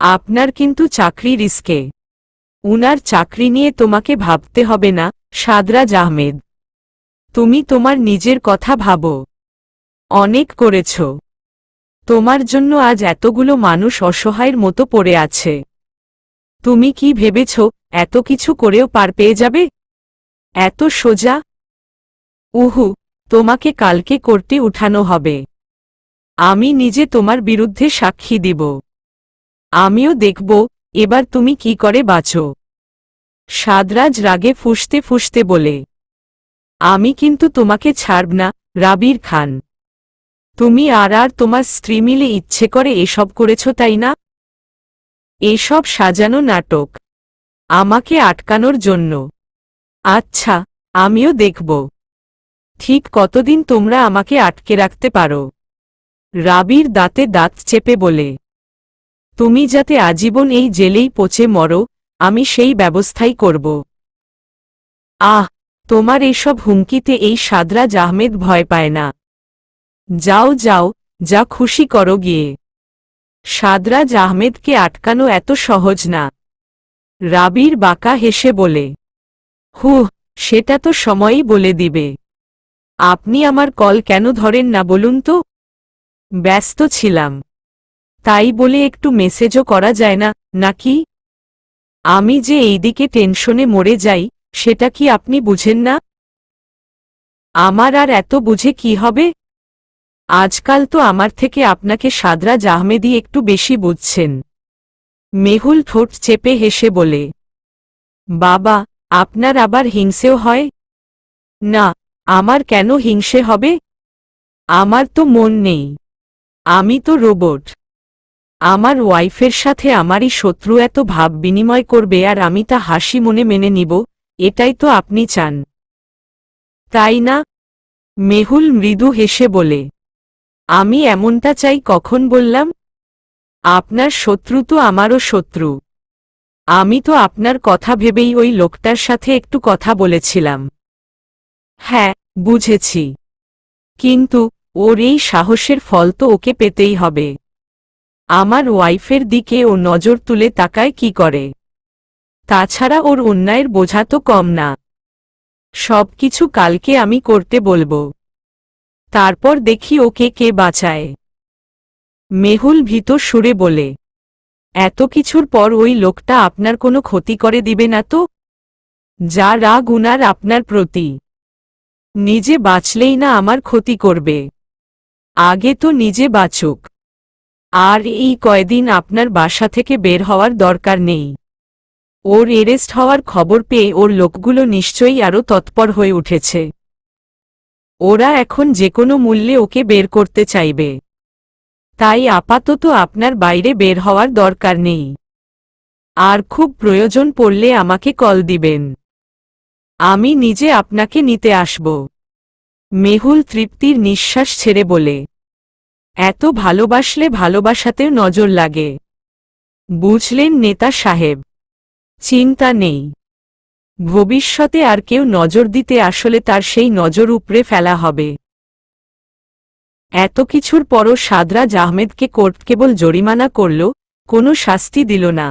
আপনার কিন্তু চাকরি রিস্কে। উনার চাকরি নিয়ে তোমাকে ভাবতে হবে না, সাদরাজ আহমেদ। তুমি তোমার নিজের কথা ভাবো। অনেক করেছ। তোমার জন্য আজ এতগুলো মানুষ অসহায়ের মতো পড়ে আছে। তুমি কি ভেবেছ এত কিছু করেও পার পেয়ে যাবে? এত সোজা? উহু, তোমাকে কালকে কোর্টে উঠানো হবে। আমি নিজে তোমার বিরুদ্ধে সাক্ষী দিব। আমিও দেখব এবার তুমি কি করে বাঁচো। সাদরাজ রাগে ফুঁসতে ফুঁসতে বলে, আমি কিন্তু তোমাকে ছাড়ব না, রাবির খান। তুমি আর তোমার স্ত্রী মিলে ইচ্ছে করে এসব করেছ তাই না? এসব সাজানো নাটক, আমাকে আটকানোর জন্য। আচ্ছা, আমিও দেখব ঠিক কতদিন তোমরা আমাকে আটকে রাখতে পারো। রাবির দাঁতে দাঁত চেপে বলে, তুমি যাতে আজীবন এই জেলেই পচে মরো, আমি সেই ব্যবস্থাই করব। আহ, তোমার এসব হুমকিতে এই সাদরাজ আহমেদ ভয় পায় না। যাও যাও, যা খুশি করো গিয়ে। সাদরাজ আহমেদকে আটকানো এত সহজ না। রাবির বাঁকা হেসে বলে, হুহ, সেটা তো সময়ই বলে দিবে। আপনি আমার কল কেন ধরেন না বলুন তো? ব্যস্ত ছিলাম। তাই বলে একটু মেসেজও করা যায় না, নাকি? আমি যে এইদিকে টেনশনে মরে যাই, সেটা কি আপনি বুঝেন না? আমার আর এত বুঝে কি হবে? আজকাল তো আমার থেকে আপনাকে সাদরাজ আহমেদই একটু বেশি বুঝছেন। মেহুল ঠোঁট চেপে হেসে বলে, বাবা, আপনার আবার হিংসেও হয়? না, আমার কেন হিংসে হবে? আমার তো মন নেই। আমি তো রোবট। আমার ওয়াইফের সাথে আমারই শত্রু এত ভাব বিনিময় করবে আর আমি তা হাসি মনে মেনে নিব, এটাই তো আপনি চান, তাই না? মেহুল মৃদু হেসে বলে, আমি এমনটা চাই কখন বললাম? আপনার শত্রু তো আমারও শত্রু। আমি তো আপনার কথা ভেবেই ওই লোকটার সাথে একটু কথা বলেছিলাম। হ্যাঁ, বুঝেছি। কিন্তু ওর এই সাহসের ফল তো ওকে পেতেই হবে। আমার ওয়াইফের দিকে ও নজর তুলে তাকায় কি করে? তাছাড়া ওর অন্যায়ের বোঝা তো কম না। সবকিছু কালকে আমি করতে বলবো। তারপর দেখি ওকে কে বাঁচায়। মেহুল ভীত সুরে বলে, এত কিছুর পর ওই লোকটা আপনার কোনো ক্ষতি করে দিবে না তো? যা রাগ উনার আপনার প্রতি। নিজে বাঁচলেই না আমার ক্ষতি করবে। আগে তো নিজে বাঁচুক। আর এই কয়দিন আপনার বাসা থেকে বের হওয়ার দরকার নেই। ওর এরেস্ট হওয়ার খবর পেয়ে ওর লোকগুলো নিশ্চয়ই আরও তৎপর হয়ে উঠেছে। ওরা এখন যে কোনো মূল্যে ওকে বের করতে চাইবে। তাই আপাতত আপনার বাইরে বের হওয়ার দরকার নেই। আর খুব প্রয়োজন পড়লে আমাকে কল দিবেন। আমি নিজে আপনাকে নিতে আসব। মেহুল তৃপ্তির নিঃশ্বাস ছেড়ে বলে, এত ভালোবাসলে ভালোবাসাতেও নজর লাগে। বুঝলেন নেতা সাহেব? চিন্তা নেই, ভবিষ্যতে আর কেউ নজর দিতে আসলে তার সেই নজর উপড়ে ফেলা হবে। এত কিছুর পরও সাদরাজ আহমেদকে কোর্ট কেবল জরিমানা করল, কোনো শাস্তি দিল না।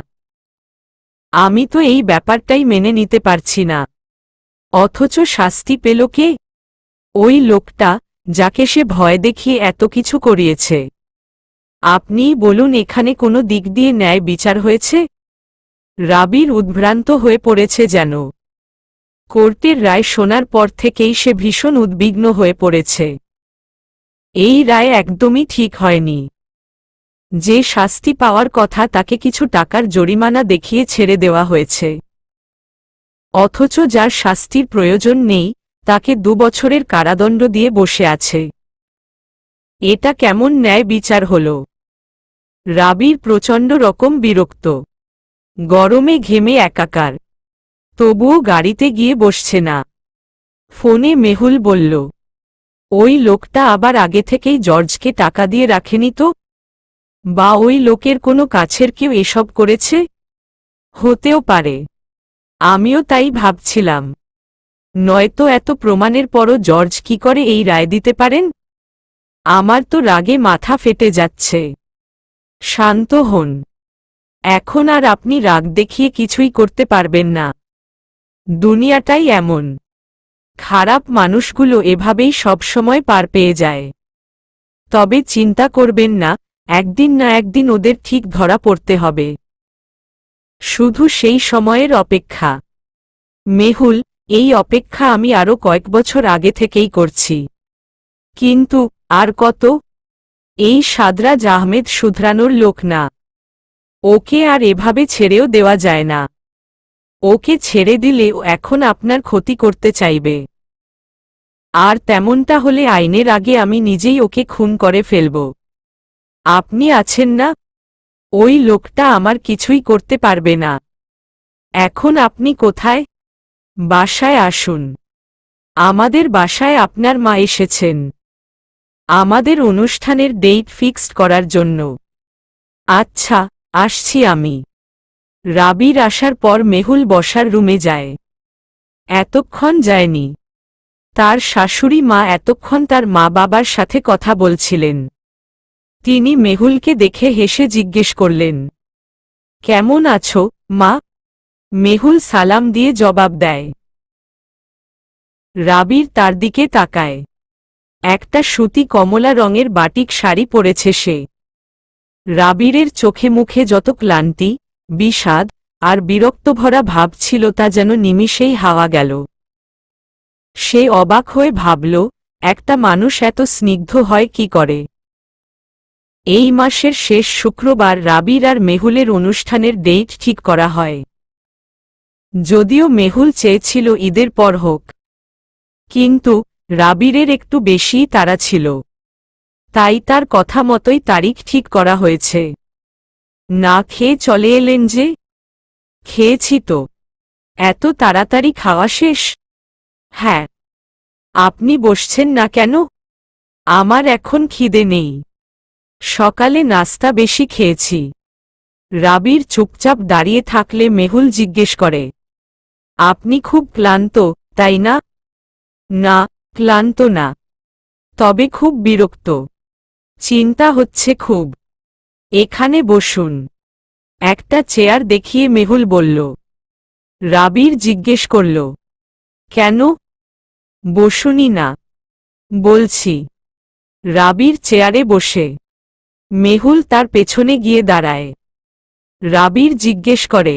আমি তো এই ব্যাপারটাই মেনে নিতে পারছি না। অথচ শাস্তি পেল কে? ওই লোকটা, যাকে সে ভয় দেখিয়ে এত কিছু করিয়েছে। আপনিই বলুন, এখানে কোনো দিক দিয়ে ন্যায় বিচার হয়েছে? রাবির উদ্ভ্রান্ত হয়ে পড়েছে যেন। কোর্টের রায় শোনার পর থেকেই সে ভীষণ উদ্বিগ্ন হয়ে পড়েছে। এই রায় একদমই ঠিক হয়নি। যে শাস্তি পাওয়ার কথা তাকে কিছু টাকার জরিমানা দেখিয়ে ছেড়ে দেওয়া হয়েছে, অথচ যার শাস্তির প্রয়োজন নেই তাকে 2 বছরের কারাদণ্ড দিয়ে বসে আছে। এটা কেমন ন্যায় বিচার হল? রাবির প্রচণ্ড রকম বিরক্ত। গরমে ঘেমে একাকার, তবুও গাড়িতে গিয়ে বসছে না। ফোনে মেহুল বলল, ওই লোকটা আবার আগে থেকেই জর্জকে টাকা দিয়ে রাখেনি তো? বা ওই লোকের কোনো কাছের কেউ এসব করেছে? হতেও পারে, আমিও তাই ভাবছিলাম। নয়তো এত প্রমাণের পরও জর্জ কি করে এই রায় দিতে পারেন? আমার তো রাগে মাথা ফেটে যাচ্ছে। শান্ত হন, এখন আর আপনি রাগ দেখিয়ে কিছুই করতে পারবেন না। দুনিয়াটাই এমন, খারাপ মানুষগুলো এভাবেই সবসময় পার পেয়ে যায়। তবে চিন্তা করবেন না, একদিন না একদিন ওদের ঠিক ধরা পড়তে হবে। শুধু সেই সময়ের অপেক্ষা। মেহুল, এই অপেক্ষা আমি আরও কয়েক বছর আগে থেকেই করছি। কিন্তু আর কত? এই সাদরাজ আহমেদ শুধরানোর লোক না। ওকে আর এভাবে ছেড়েও দেওয়া যায় না। ওকে ছেড়ে দিলে ও এখন আপনার ক্ষতি করতে চাইবে। আর তেমনটা হলে আইনের আগে আমি নিজেই ওকে খুন করে ফেলব। আপনি আছেন না? ওই লোকটা আমার কিছুই করতে পারবে না। এখন আপনি কোথায়? বাসায় আসুন। আমাদের বাসায় আপনার মা এসেছেন আমাদের অনুষ্ঠানের ডেট ফিক্সড করার জন্য। আচ্ছা, আসছি আমি। রাবির আসার পর মেহুল বসার রুমে যায়। এতক্ষণ যায়নি। তার শাশুড়ি মা এতক্ষণ তার মা বাবার সাথে কথা বলছিলেন। তিনি মেহুলকে দেখে হেসে জিজ্ঞেস করলেন, কেমন আছো মা? মেহুল সালাম দিয়ে জবাব দেয়। রাবির তার দিকে তাকায়। একটা সুতি কমলা রঙের বাটিক শাড়ি পরেছে সে। রাবিরের চোখে মুখে যত ক্লান্তি, বিষাদ আর বিরক্তভরা ভাব ছিল তা যেন নিমিষেই হাওয়া গেল। সে অবাক হয়ে ভাবল, একটা মানুষ এত স্নিগ্ধ হয় কি করে? এই মাসের শেষ শুক্রবার রাবির আর মেহুলের অনুষ্ঠানের ডেট ঠিক করা হয়। যদিও মেহুল চেয়েছিল ঈদের পর হোক, কিন্তু রাবিরের একটু বেশিই তাড়া ছিল। তাই তার কথা মতোই তারিখ ঠিক করা হয়েছে। না খেয়ে চলে এলেন যে? খেয়েছি তো। এত তাড়াতাড়ি খাওয়া শেষ? হ্যাঁ। আপনি বসছেন না কেন? আমার এখন খিদে নেই। সকালে নাস্তা বেশি খেয়েছি। রাবির চুপচাপ দাঁড়িয়ে থাকলে মেহুল জিজ্ঞেস করে, আপনি খুব ক্লান্ত, তাই না? না, ক্লান্ত না, তবে খুব বিরক্ত। চিন্তা হচ্ছে খুব। এখানে বসুন। একটা চেয়ার দেখিয়ে মেহুল বলল। রাবির জিজ্ঞেস করল, কেন? বসুনি না বলছি। রাবির চেয়ারে বসে মেহুল তার পেছনে গিয়ে দাঁড়ায়। রাবির জিজ্ঞেস করে,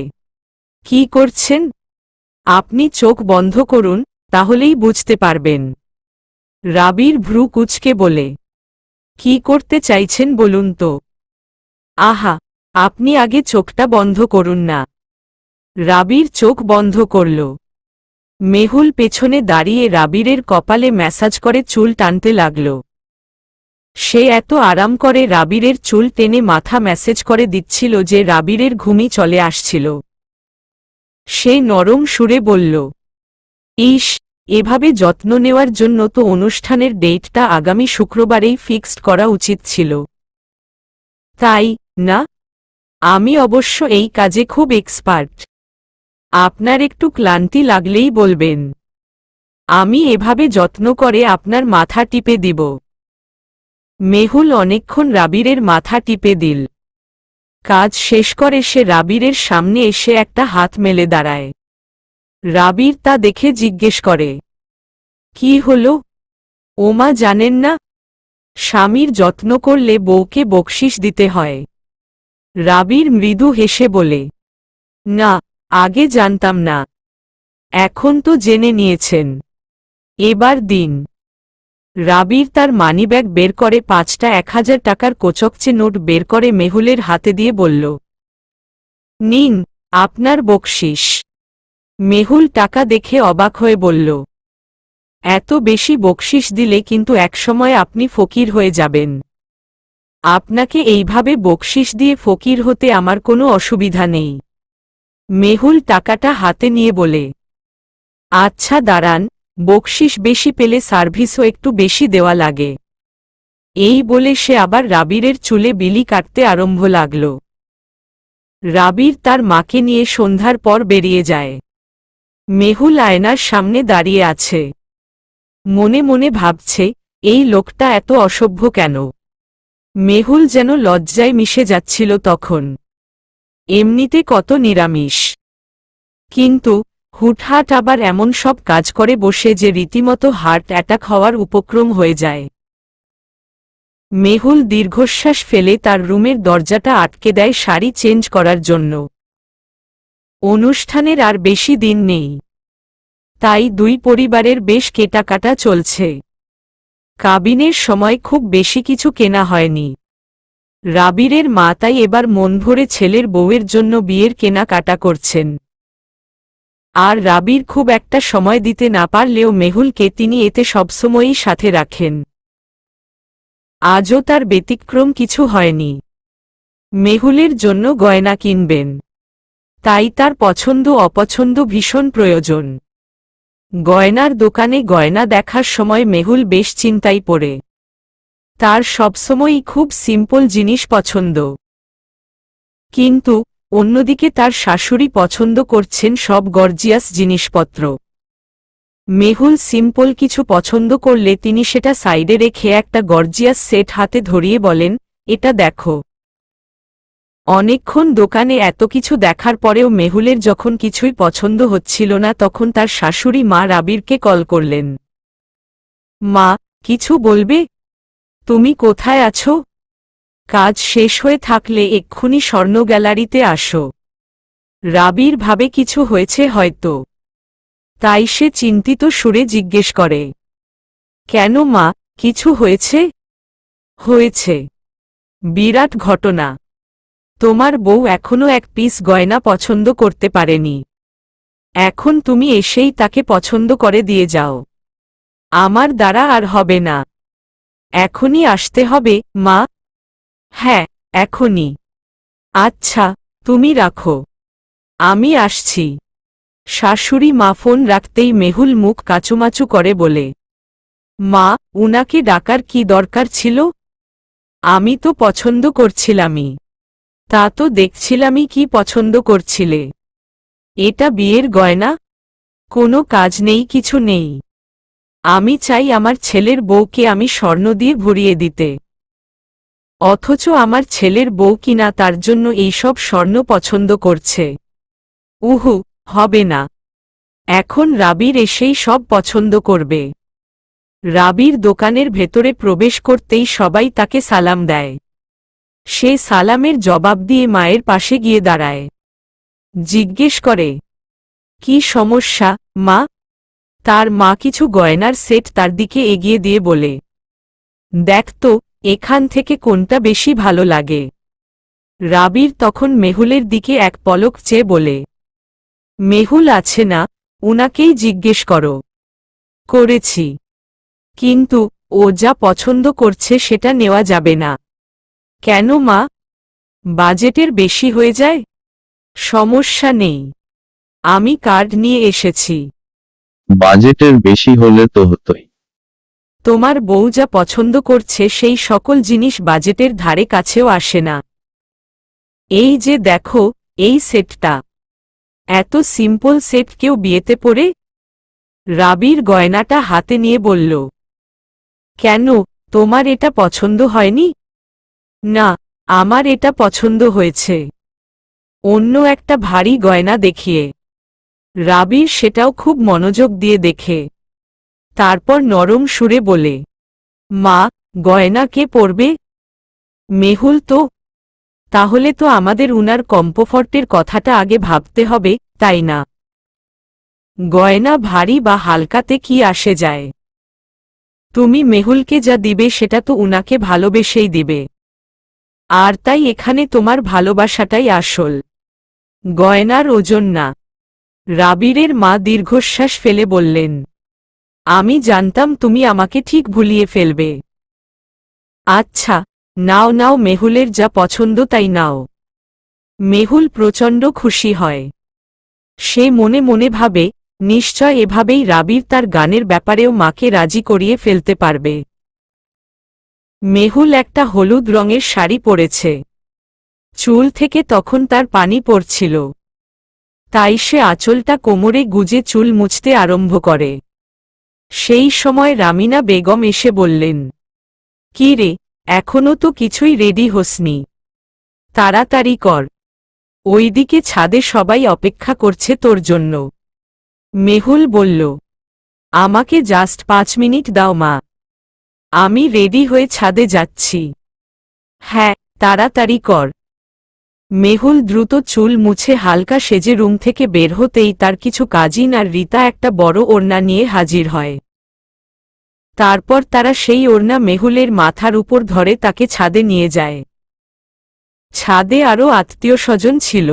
কি করছেন? আপনি চোখ বন্ধ করুন, তাহলেই বুঝতে পারবেন। রাবির ভ্রু কুঁচকে বলে, কি করতে চাইছেন বলুন তো? আহা, আপনি আগে চোখটা বন্ধ করুন না। রাবির চোখ বন্ধ করল। মেহুল পেছনে দাঁড়িয়ে রাবিরের কপালে ম্যাসাজ করে চুল টানতে লাগল। সে এত আরাম করে রাবিরের চুল টেনে মাথা ম্যাসেজ করে দিচ্ছিল যে রাবিরের ঘুমই চলে আসছিল। সে নরম সুরে বলল, ইস, এভাবে যত্ন নেওয়ার জন্য তো অনুষ্ঠানের ডেটটা আগামী শুক্রবারেই ফিক্সড করা উচিত ছিল। তাই না? আমি অবশ্য এই কাজে খুব এক্সপার্ট। আপনার একটু ক্লান্তি লাগলেই বলবেন, আমি এভাবে যত্ন করে আপনার মাথা টিপে দিব। মেহুল অনেকক্ষণ রাবিরের মাথা টিপে দিল। কাজ শেষ করে সে রাবিরের সামনে এসে একটা হাত মেলে দাঁড়ায়। রাবির তা দেখে জিজ্ঞেস করে, কি হলো? ওমা জানেন না, স্বামীর যত্ন করলে বউকে বকশিশ দিতে হয়। রাবির মৃদু হেসে বলে, না, আগে জানতাম না। এখন তো জেনে নিয়েছেন, এবার দিন। রাবির তার মানিব্যাগ বের করে 5টা 1000 টাকার কোচকচে নোট বের করে মেহুলের হাতে দিয়ে বলল, নিন, আপনার বকশিশ। মেহুল টাকা দেখে অবাক হয়ে বলল, এত বেশি বকশিশ দিলে কিন্তু একসময় আপনি ফকির হয়ে যাবেন। আপনাকে এইভাবে বকশিশ দিয়ে ফকির হতে আমার কোনো অসুবিধা নেই। মেহুল টাকাটা হাতে নিয়ে বলে, আচ্ছা দাঁড়ান, বকশিশ বেশি পেলে সার্ভিসও একটু বেশি দেওয়া লাগে। এই বলে সে আবার রাবিরের চুলে বিলি কাটতে আরম্ভ লাগল। রাবির তার মাকে নিয়ে সন্ধ্যার পর বেরিয়ে যায়। মেহুল আয়নার সামনে দাঁড়িয়ে আছে। মনে মনে ভাবছে, এই লোকটা এত অসভ্য কেন? মেহুল যেন লজ্জায় মিশে যাচ্ছিল তখন। এমনিতে কত নিরামিষ, কিন্তু হুটহাট আবার এমন সব কাজ করে বসে যে রীতিমতো হার্ট অ্যাটাক হওয়ার উপক্রম হয়ে যায়। মেহুল দীর্ঘশ্বাস ফেলে তার রুমের দরজাটা আটকে দেয় শাড়ি চেঞ্জ করার জন্য। অনুষ্ঠানের আর বেশি দিন নেই, তাই দুই পরিবারের বেশ কেনাকাটা চলছে। কাবিনের সময় খুব বেশি কিছু কেনা হয়নি। রাবিরের মা তাই এবার মন ভরে ছেলের বউয়ের জন্য বিয়ের কেনাকাটা করছেন। আর রাবির খুব একটা সময় দিতে না পারলেও মেহুলকে তিনি এতে সবসময়ই সাথে রাখেন। আজও তার ব্যতিক্রম কিছু হয়নি। মেহুলের জন্য গয়না কিনবেন, তাই তার পছন্দ অপছন্দ ভীষণ প্রয়োজন। গয়নার দোকানে গয়না দেখার সময় মেহুল বেশ চিন্তায় পড়ে। তার সবসময়ই খুব সিম্পল জিনিস পছন্দ, কিন্তু অন্যদিকে তার শাশুড়ি পছন্দ করছেন সব গর্জিয়াস জিনিসপত্র। মেহুল সিম্পল কিছু পছন্দ করলে তিনি সেটা সাইডে রেখে একটা গর্জিয়াস সেট হাতে ধরিয়ে বলেন, এটা দেখো। অনেকক্ষণ দোকানে এত কিছু দেখার পরেও মেহুলের যখন কিছুই পছন্দ হচ্ছিল না তখন তার শাশুড়ি মা রাবিরকে কল করলেন। মা, কিছু বলবে? তুমি কোথায় আছো? কাজ শেষ হয়ে থাকলে এক্ষুনি স্বর্ণ গ্যালারিতে আসো। রাবির ভাবে কিছু হয়েছে হয়তো, তাই সে চিন্তিত সুরে জিজ্ঞেস করে, কেন মা, কিছু হয়েছে? হয়েছে, বিরাট ঘটনা। তোমার বউ এখনো এক পিস গয়না পছন্দ করতে পারেনি। এখন তুমি এসেই তাকে পছন্দ করে দিয়ে যাও। আমার দ্বারা আর হবে না। এখনই আসতে হবে মা। হ্যাঁ, এখনই। আচ্ছা, তুমি রাখো, আমি আসছি। শাশুড়ি মা ফোন রাখতেই মেহুল মুখ কাচুমাচু করে বলে, মা, উনাকে ডাকার কি দরকার ছিল? আমি তো পছন্দ করছিলামই। তা তো দেখছিলামই কি পছন্দ করছিলে। এটা বিয়ের গয়না? কোনো কাজ নেই, কিছু নেই। আমি চাই আমার ছেলের বউকে আমি স্বর্ণ দিয়ে ভরিয়ে দিতে, অথচ আমার ছেলের বউ কিনা তার জন্য এইসব স্বর্ণ পছন্দ করছে। উহু, হবে না। এখন রাবির এসেই সব পছন্দ করবে। রাবির দোকানের ভেতরে প্রবেশ করতেই সবাই তাকে সালাম দেয়। সে সালামের জবাব দিয়ে মায়ের পাশে গিয়ে দাঁড়ায়। জিজ্ঞেস করে, কি সমস্যা মা? তার মা কিছু গয়নার সেট তার দিকে এগিয়ে দিয়ে বলে, দেখ তো, এখান থেকে কোনটা বেশি ভালো লাগে। রাবির তখন মেহুলের দিকে এক পলক চেয়ে বলে, মেহুল আছে না, উনাকেই জিজ্ঞেস করো। করেছি, কিন্তু ও যা পছন্দ করছে সেটা নেওয়া যাবে না। কেন মা? বাজেটের বেশি হয়ে যায়? সমস্যা নেই, আমি কার্ড নিয়ে এসেছি। বাজেটের বেশি হলে তো হতোই। তোমার বউ যা পছন্দ করছে সেই সকল জিনিস বাজেটের ধারে কাছেও আসে না। এই যে দেখো, এই সেটটা, এত সিম্পল সেট কেউ বিয়েতে পরে? রাবির গয়নাটা হাতে নিয়ে বলল, কেন, তোমার এটা পছন্দ হয়নি? না, আমার এটা পছন্দ হয়েছে। অন্য একটা ভারী গয়না দেখিয়ে রাবির সেটাও খুব মনোযোগ দিয়ে দেখে তারপর নরম সুরে বলে, মা, গয়না কে পরবে? মেহুল তো। তাহলে তো আমাদের উনার কমফোর্টের কথাটা আগে ভাবতে হবে, তাই না? গয়না ভারী বা হালকাতে কি আসে যায়? তুমি মেহুলকে যা দিবে সেটা তো উনাকে ভালোবেসেই দিবে। আর তাই এখানে তোমার ভালোবাসাটাই আসল, গয়নার ওজন না। রাবিরের মা দীর্ঘশ্বাস ফেলে বললেন, আমি জানতাম তুমি আমাকে ঠিক ভুলিয়ে ফেলবে। আচ্ছা, নাও নাও, মেহুলের যা পছন্দ তাই নাও। মেহুল প্রচণ্ড খুশি হয়। সে মনে মনে ভাবে, নিশ্চয় এভাবেই রাবির তার গানের ব্যাপারেও মাকে রাজি করিয়ে ফেলতে পারবে। মেহুল একটা হলুদ রঙের শাড়ি পরেছে। চুল থেকে তখন তার পানি পড়ছিল। তাই সে আঁচলটা কোমরে গুজে চুল মুছতে আরম্ভ করে। সেই সময় রামিনা বেগম এসে বললেন, কি রে, এখনো তো কিছুই রেডি হোসনি, তাড়াতাড়ি কর, ওইদিকে ছাদে সবাই অপেক্ষা করছে তোর জন্য। মেহুল বলল, আমাকে জাস্ট 5 মিনিট দাও মা, আমি রেডি হয়ে ছাদে যাচ্ছি। হ্যাঁ, তাড়াতাড়ি কর। মেহুল দ্রুত চুল মুছে হালকা সেজে রুম থেকে বের হতেই তার কিছু কাজিন আর রীতা একটা বড় ওড়না নিয়ে হাজির হয়। তারপর তারা সেই ওড়না মেহুলের মাথার উপর ধরে তাকে ছাদে নিয়ে যায়। ছাদে আরও আত্মীয়স্বজন ছিল।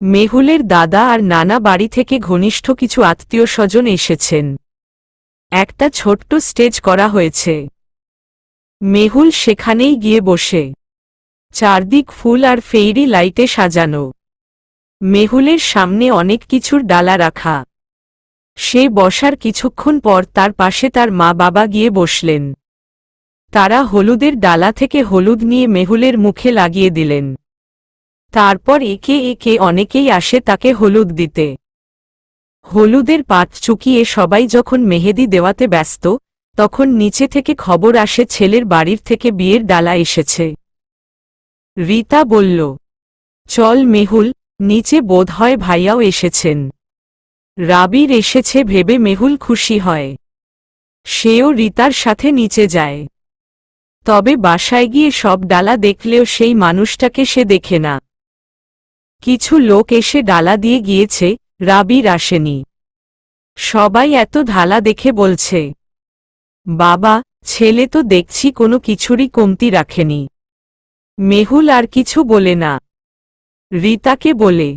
মেহুলের দাদা আর নানা বাড়ি থেকে ঘনিষ্ঠ কিছু আত্মীয়স্বজন এসেছেন। একটা ছোট্ট স্টেজ করা হয়েছে। মেহুল সেখানেই গিয়ে বসে। চারদিক ফুল আর ফেইরি লাইটে সাজানো। মেহুলের সামনে অনেক কিছুর ডালা রাখা। সে বসার কিছুক্ষণ পর তার পাশে তার মা বাবা গিয়ে বসলেন। তারা হলুদের ডালা থেকে হলুদ নিয়ে মেহুলের মুখে লাগিয়ে দিলেন। তারপর একে একে অনেকেই আসে তাকে হলুদ দিতে। হলুদের পাত চুকিয়ে সবাই যখন মেহেদি দেওয়াতে ব্যস্ত, তখন নিচে থেকে খবর আসে ছেলের বাড়ির থেকে বিয়ের ডালা এসেছে। রীতা বলল, চল মেহুল, নিচে বোধহয় ভাইয়াও এসেছেন। রাবির এসেছে ভেবে মেহুল খুশি হয়। সেও রীতার সাথে নিচে যায়। তবে বাসায় গিয়ে সব ডালা দেখলেও সেই মানুষটাকে সে দেখে না। কিছু লোক এসে ডালা দিয়ে গিয়েছে, রাবির আসেনি। সবাই এত ঢালা দেখে বলছে, বাবা, ছেলে তো দেখছি কোনো কিছুরই কমতি রাখেনি। মেহুল আর কিছু বলে না। রীতাকে বলে,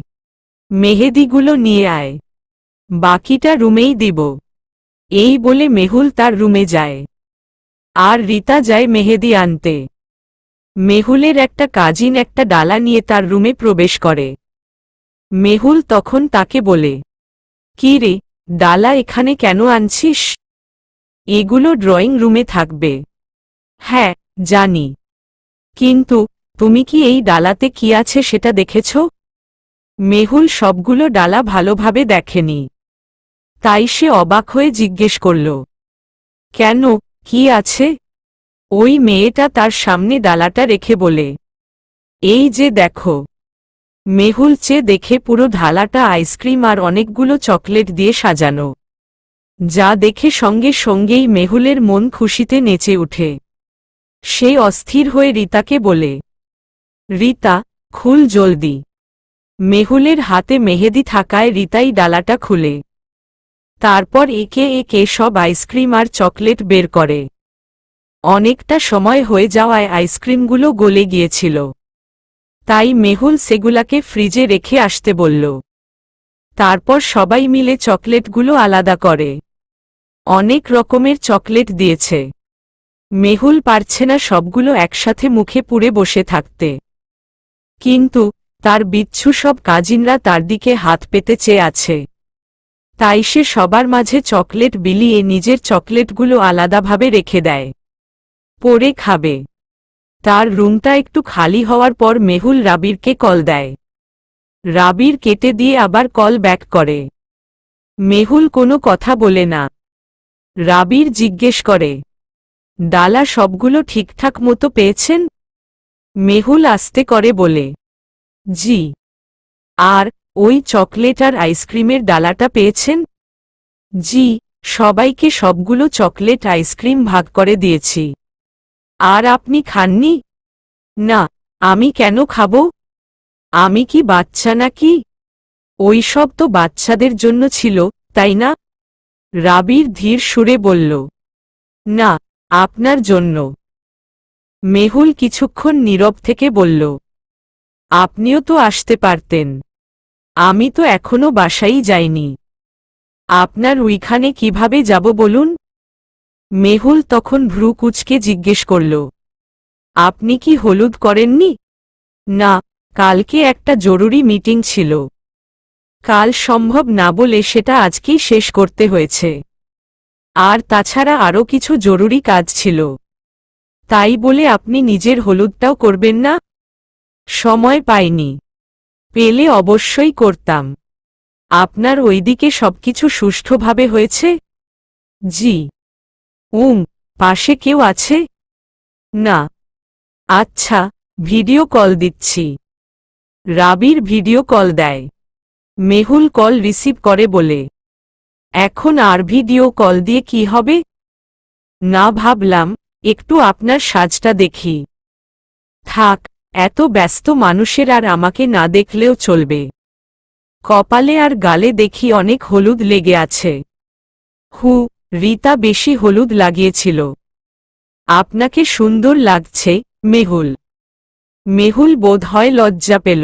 মেহেদিগুলো নিয়ে আয়, বাকিটা রুমেই দিব। এই বলে মেহুল তার রুমে যায়। আর রীতা যায় মেহেদি আনতে। মেহুলের একটা কাজিন একটা ডালা নিয়ে তার রুমে প্রবেশ করে। মেহুল তখন তাকে বলে, কি রে, ডালা এখানে কেন আনছিস? এগুলো ড্রয়িং রুমে থাকবে। হ্যাঁ, জানি, কিন্তু তুমি কি এই ডালাতে কি আছে সেটা দেখেছ? মেহুল সবগুলো ডালা ভালোভাবে দেখেনি। তাই সে অবাক হয়ে জিজ্ঞেস করল, কেন, কি আছে? ওই মেয়েটা তার সামনে ডালাটা রেখে বলে, এই যে দেখো। মেহুল চেয়ে দেখে পুরো ঢালাটা আইসক্রিম আর অনেকগুলো চকলেট দিয়ে সাজানো। যা দেখে সঙ্গে সঙ্গেই মেহুলের মন খুশিতে নেচে উঠে। সে অস্থির হয়ে রীতাকে বলে, রীতা, খুল জলদি। মেহুলের হাতে মেহেদি থাকায় রীতাই ডালাটা খুলে। তারপর একে একে সব আইসক্রিম আর চকলেট বের করে। অনেকটা সময় হয়ে যাওয়ায় আইসক্রিমগুলো গলে গিয়েছিল। তাই মেহুল সেগুলাকে ফ্রিজে রেখে আসতে বলল। তারপর সবাই মিলে চকলেটগুলো আলাদা করে। অনেক রকমের চকলেট দিয়েছে। মেহুল পারছে না সবগুলো একসাথে মুখে পুরে বসে থাকতে। কিন্তু তার বিচ্ছু সব কাজিনরা তার দিকে হাত পেতে চেয়ে আছে। তাই সে সবার মাঝে চকলেট বিলিয়ে নিজের চকলেটগুলো আলাদাভাবে রেখে দেয়। পরে খাবে। তার রুমটা একটু খালি হওয়ার পর মেহুল রাবিরকে কল দেয়। রাবির কেটে দিয়ে আবার কল ব্যাক করে। মেহুল কোনো কথা বলে না। রাবির জিজ্ঞেস করে, ডালা সবগুলো ঠিকঠাক মতো পেয়েছেন? মেহুল আস্তে করে বলে, জি। আর ওই চকলেট আর আইসক্রিমের ডালাটা পেয়েছেন? জি, সবাইকে সবগুলো চকলেট আইসক্রিম ভাগ করে দিয়েছি। আর আপনি খাননি? না, আমি কেন খাব? আমি কি বাচ্চা নাকি? ওই সব তো বাচ্চাদের জন্য ছিল, তাই না? রাবির ধীর সুরে বলল, না, আপনার জন্য। মেহুল কিছুক্ষণ নীরব থেকে বলল, আপনিও তো আসতে পারতেন। আমি তো এখনো বাসায় যাইনি। আপনার ওইখানে কিভাবে যাব বলুন? মেহুল তখন ভ্রু কুঁচকে জিজ্ঞেস করল, আপনি কি হলুদ করেননি? না, কালকে একটা জরুরি মিটিং ছিল। কাল সম্ভব না বলে সেটা আজকেই শেষ করতে হয়েছে। আর তাছাড়া আরও কিছু জরুরি কাজ ছিল। তাই বলে আপনি নিজের হলুদটাও করবেন না? সময় পাইনি। পেলে অবশ্যই করতাম। আপনার ওইদিকে সবকিছু সুষ্ঠুভাবে হয়েছে? জি। পাশে কেউ আছে? না। আচ্ছা, ভিডিও কল দিচ্ছি। রাবির ভিডিও কল দেয়। মেহুল কল রিসিভ করে বলে, এখন আর ভিডিও কল দিয়ে কি হবে? না, ভাবলাম একটু আপনার সাজটা দেখি। থাক, এত ব্যস্ত মানুষের আর আমাকে না দেখলেও চলবে। কপালে আর গালে দেখি অনেক হলুদ লেগে আছে। রীতা বেশি হলুদ লাগিয়েছিল। আপনাকে সুন্দর লাগছে, মেহুল। মেহুল বোধহয় লজ্জা পেল।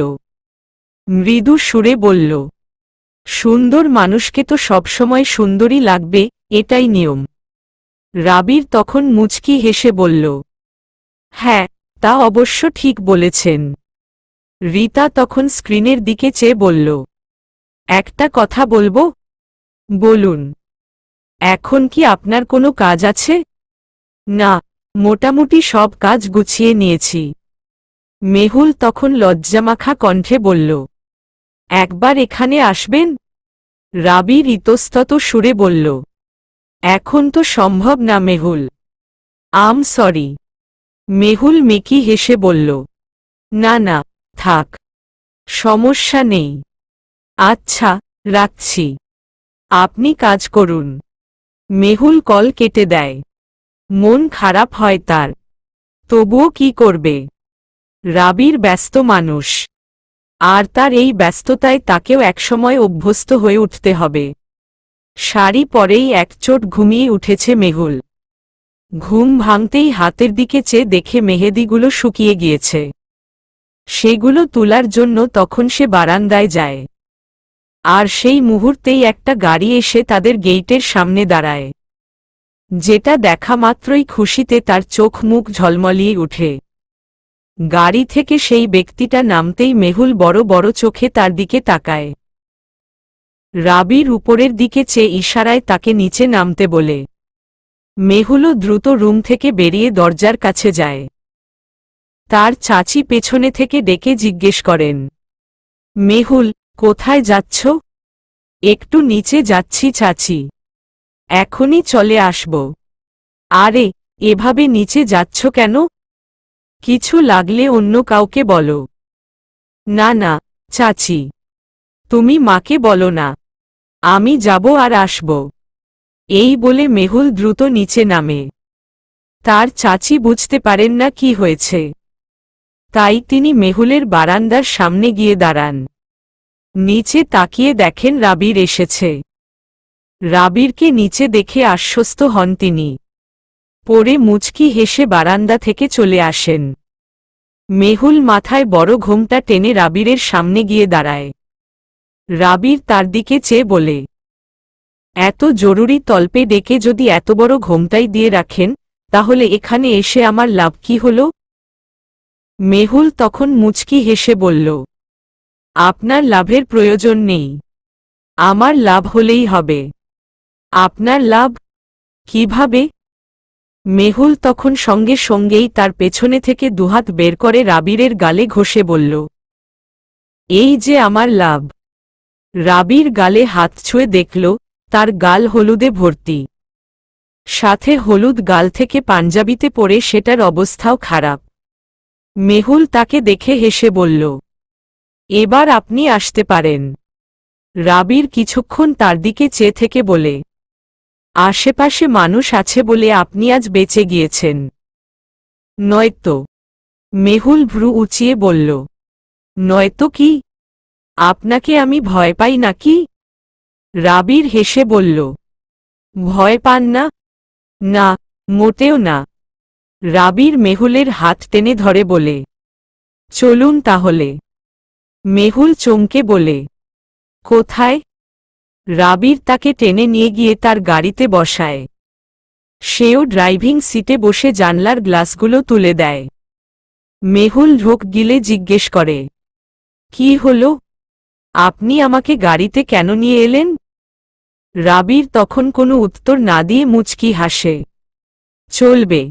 মৃদু সুরে বলল, সুন্দর মানুষকে তো সবসময় সুন্দরী লাগবে, এটাই নিয়ম। রাবির তখন মুচকি হেসে বলল, হ্যাঁ, তা অবশ্য ঠিক বলেছেন। রীতা তখন স্ক্রিনের দিকে চেয়ে বলল, একটা কথা বলবো? বলুন। এখন কি আপনার কোনো কাজ আছে? না, মোটামুটি সব কাজ গুছিয়ে নিয়েছি। মেহুল তখন লজ্জামাখা কণ্ঠে বলল, একবার এখানে আসবেন? রাবির ইতস্তত সুরে বলল, এখন তো সম্ভব না মেহুল। সরি। মেহুল মেকি হেসে বলল, না না, থাক। সমস্যা নেই। আচ্ছা, রাখছি। আপনি কাজ করুন। মেহুল কল কেটে দেয়। মন খারাপ হয় তার। তবুও কি করবে? রাবির ব্যস্ত মানুষ। আর তার এই ব্যস্ততায় তাকেও একসময় অভ্যস্ত হয়ে উঠতে হবে। শাড়ি পরেই একচোট ঘুমিয়ে উঠেছে মেহুল। ঘুম ভাঙতেই হাতের দিকে চেয়ে দেখে মেহেদিগুলো শুকিয়ে গিয়েছে। সেগুলো তোলার জন্য তখন সে বারান্দায় যায়। আর সেই মুহূর্তেই একটা গাড়ি এসে তাদের গেইটের সামনে দাঁড়ায়। যেটা দেখা মাত্রই খুশিতে তার চোখ মুখ ঝলমলিয়ে উঠে। গাড়ি থেকে সেই ব্যক্তিটা নামতেই মেহুল বড় বড় চোখে তার দিকে তাকায়। রাবির উপরের দিকে চেয়ে ইশারায় তাকে নিচে নামতে বলে। মেহুলও দ্রুত রুম থেকে বেরিয়ে দরজার কাছে যায়। তার চাচি পেছনে থেকে ডেকে জিজ্ঞেস করেন, মেহুল, কোথায় যাচ্ছ? একটু নিচে যাচ্ছি চাচি। এখনই চলে আসব। আরে, এভাবে নিচে যাচ্ছ কেন? কিছু লাগলে অন্য কাউকে বলো। না না, চাচি। তুমি মাকে বলো না। আমি যাব আর আসব। এই বলে মেহুল দ্রুত নিচে নামে। তার চাচি বুঝতে পারেন না কি হয়েছে। তাই তিনি মেহুলের বারান্দার সামনে গিয়ে দাঁড়ান। নিচে তাকিয়ে দেখেন রাবির এসেছে। রাবিরকে নিচে দেখে আশ্বস্ত হন তিনি। পরে মুচকি হেসে বারান্দা থেকে চলে আসেন। মেহুল মাথায় বড় ঘোমটা টেনে রাবিরের সামনে গিয়ে দাঁড়ায়। রাবির তার দিকে চেয়ে বলে, এত জরুরি তল্পে ডেকে যদি এত বড় ঘোমটাই দিয়ে রাখেন, তাহলে এখানে এসে আমার লাভ কি হল? মেহুল তখন মুচকি হেসে বলল, আপনার লাভের প্রয়োজন নেই, আমার লাভ হলেই হবে। আপনার লাভ? কিভাবে? মেহুল তখন সঙ্গে সঙ্গেই তার পেছনে থেকে দুহাত বের করে রাবিরের গালে ঘষে বলল, এই যে আমার লাভ। রাবির গালে হাত ছুঁয়ে দেখল, তার গাল হলুদে ভর্তি, সাথে হলুদ গাল থেকে পাঞ্জাবিতে পড়ে সেটার অবস্থাও খারাপ। মেহুল তাকে দেখে হেসে বলল, এবার আপনি আসতে পারেন। রাবির কিছুক্ষণ তার দিকে চেয়ে থেকে বলে, আশেপাশে মানুষ আছে বলে আপনি আজ বেঁচে গিয়েছেন। নয়তো? মেহুল ভ্রু উঁচিয়ে বলল, নয়তো কি? আপনাকে আমি ভয় পাই নাকি? রাবির হেসে বলল, ভয় পান না? না, মোটেও না। রাবির মেহুলের হাত টেনে ধরে বলে, চলুন তাহলে। মেহুল চমকে বলে, কোথায়? রাবির তাকে টেনে নিয়ে গিয়ে তার গাড়িতে বসায়। সেও ড্রাইভিং সিটে বসে জানলার গ্লাসগুলো তুলে দেয়। মেহুল ঢোক গিলে জিজ্ঞেস করে, কি হলো? আপনি আমাকে গাড়িতে কেন নিয়ে এলেন? রাবির তখন কোনো উত্তর না দিয়ে মুচকি হাসে। চলবে।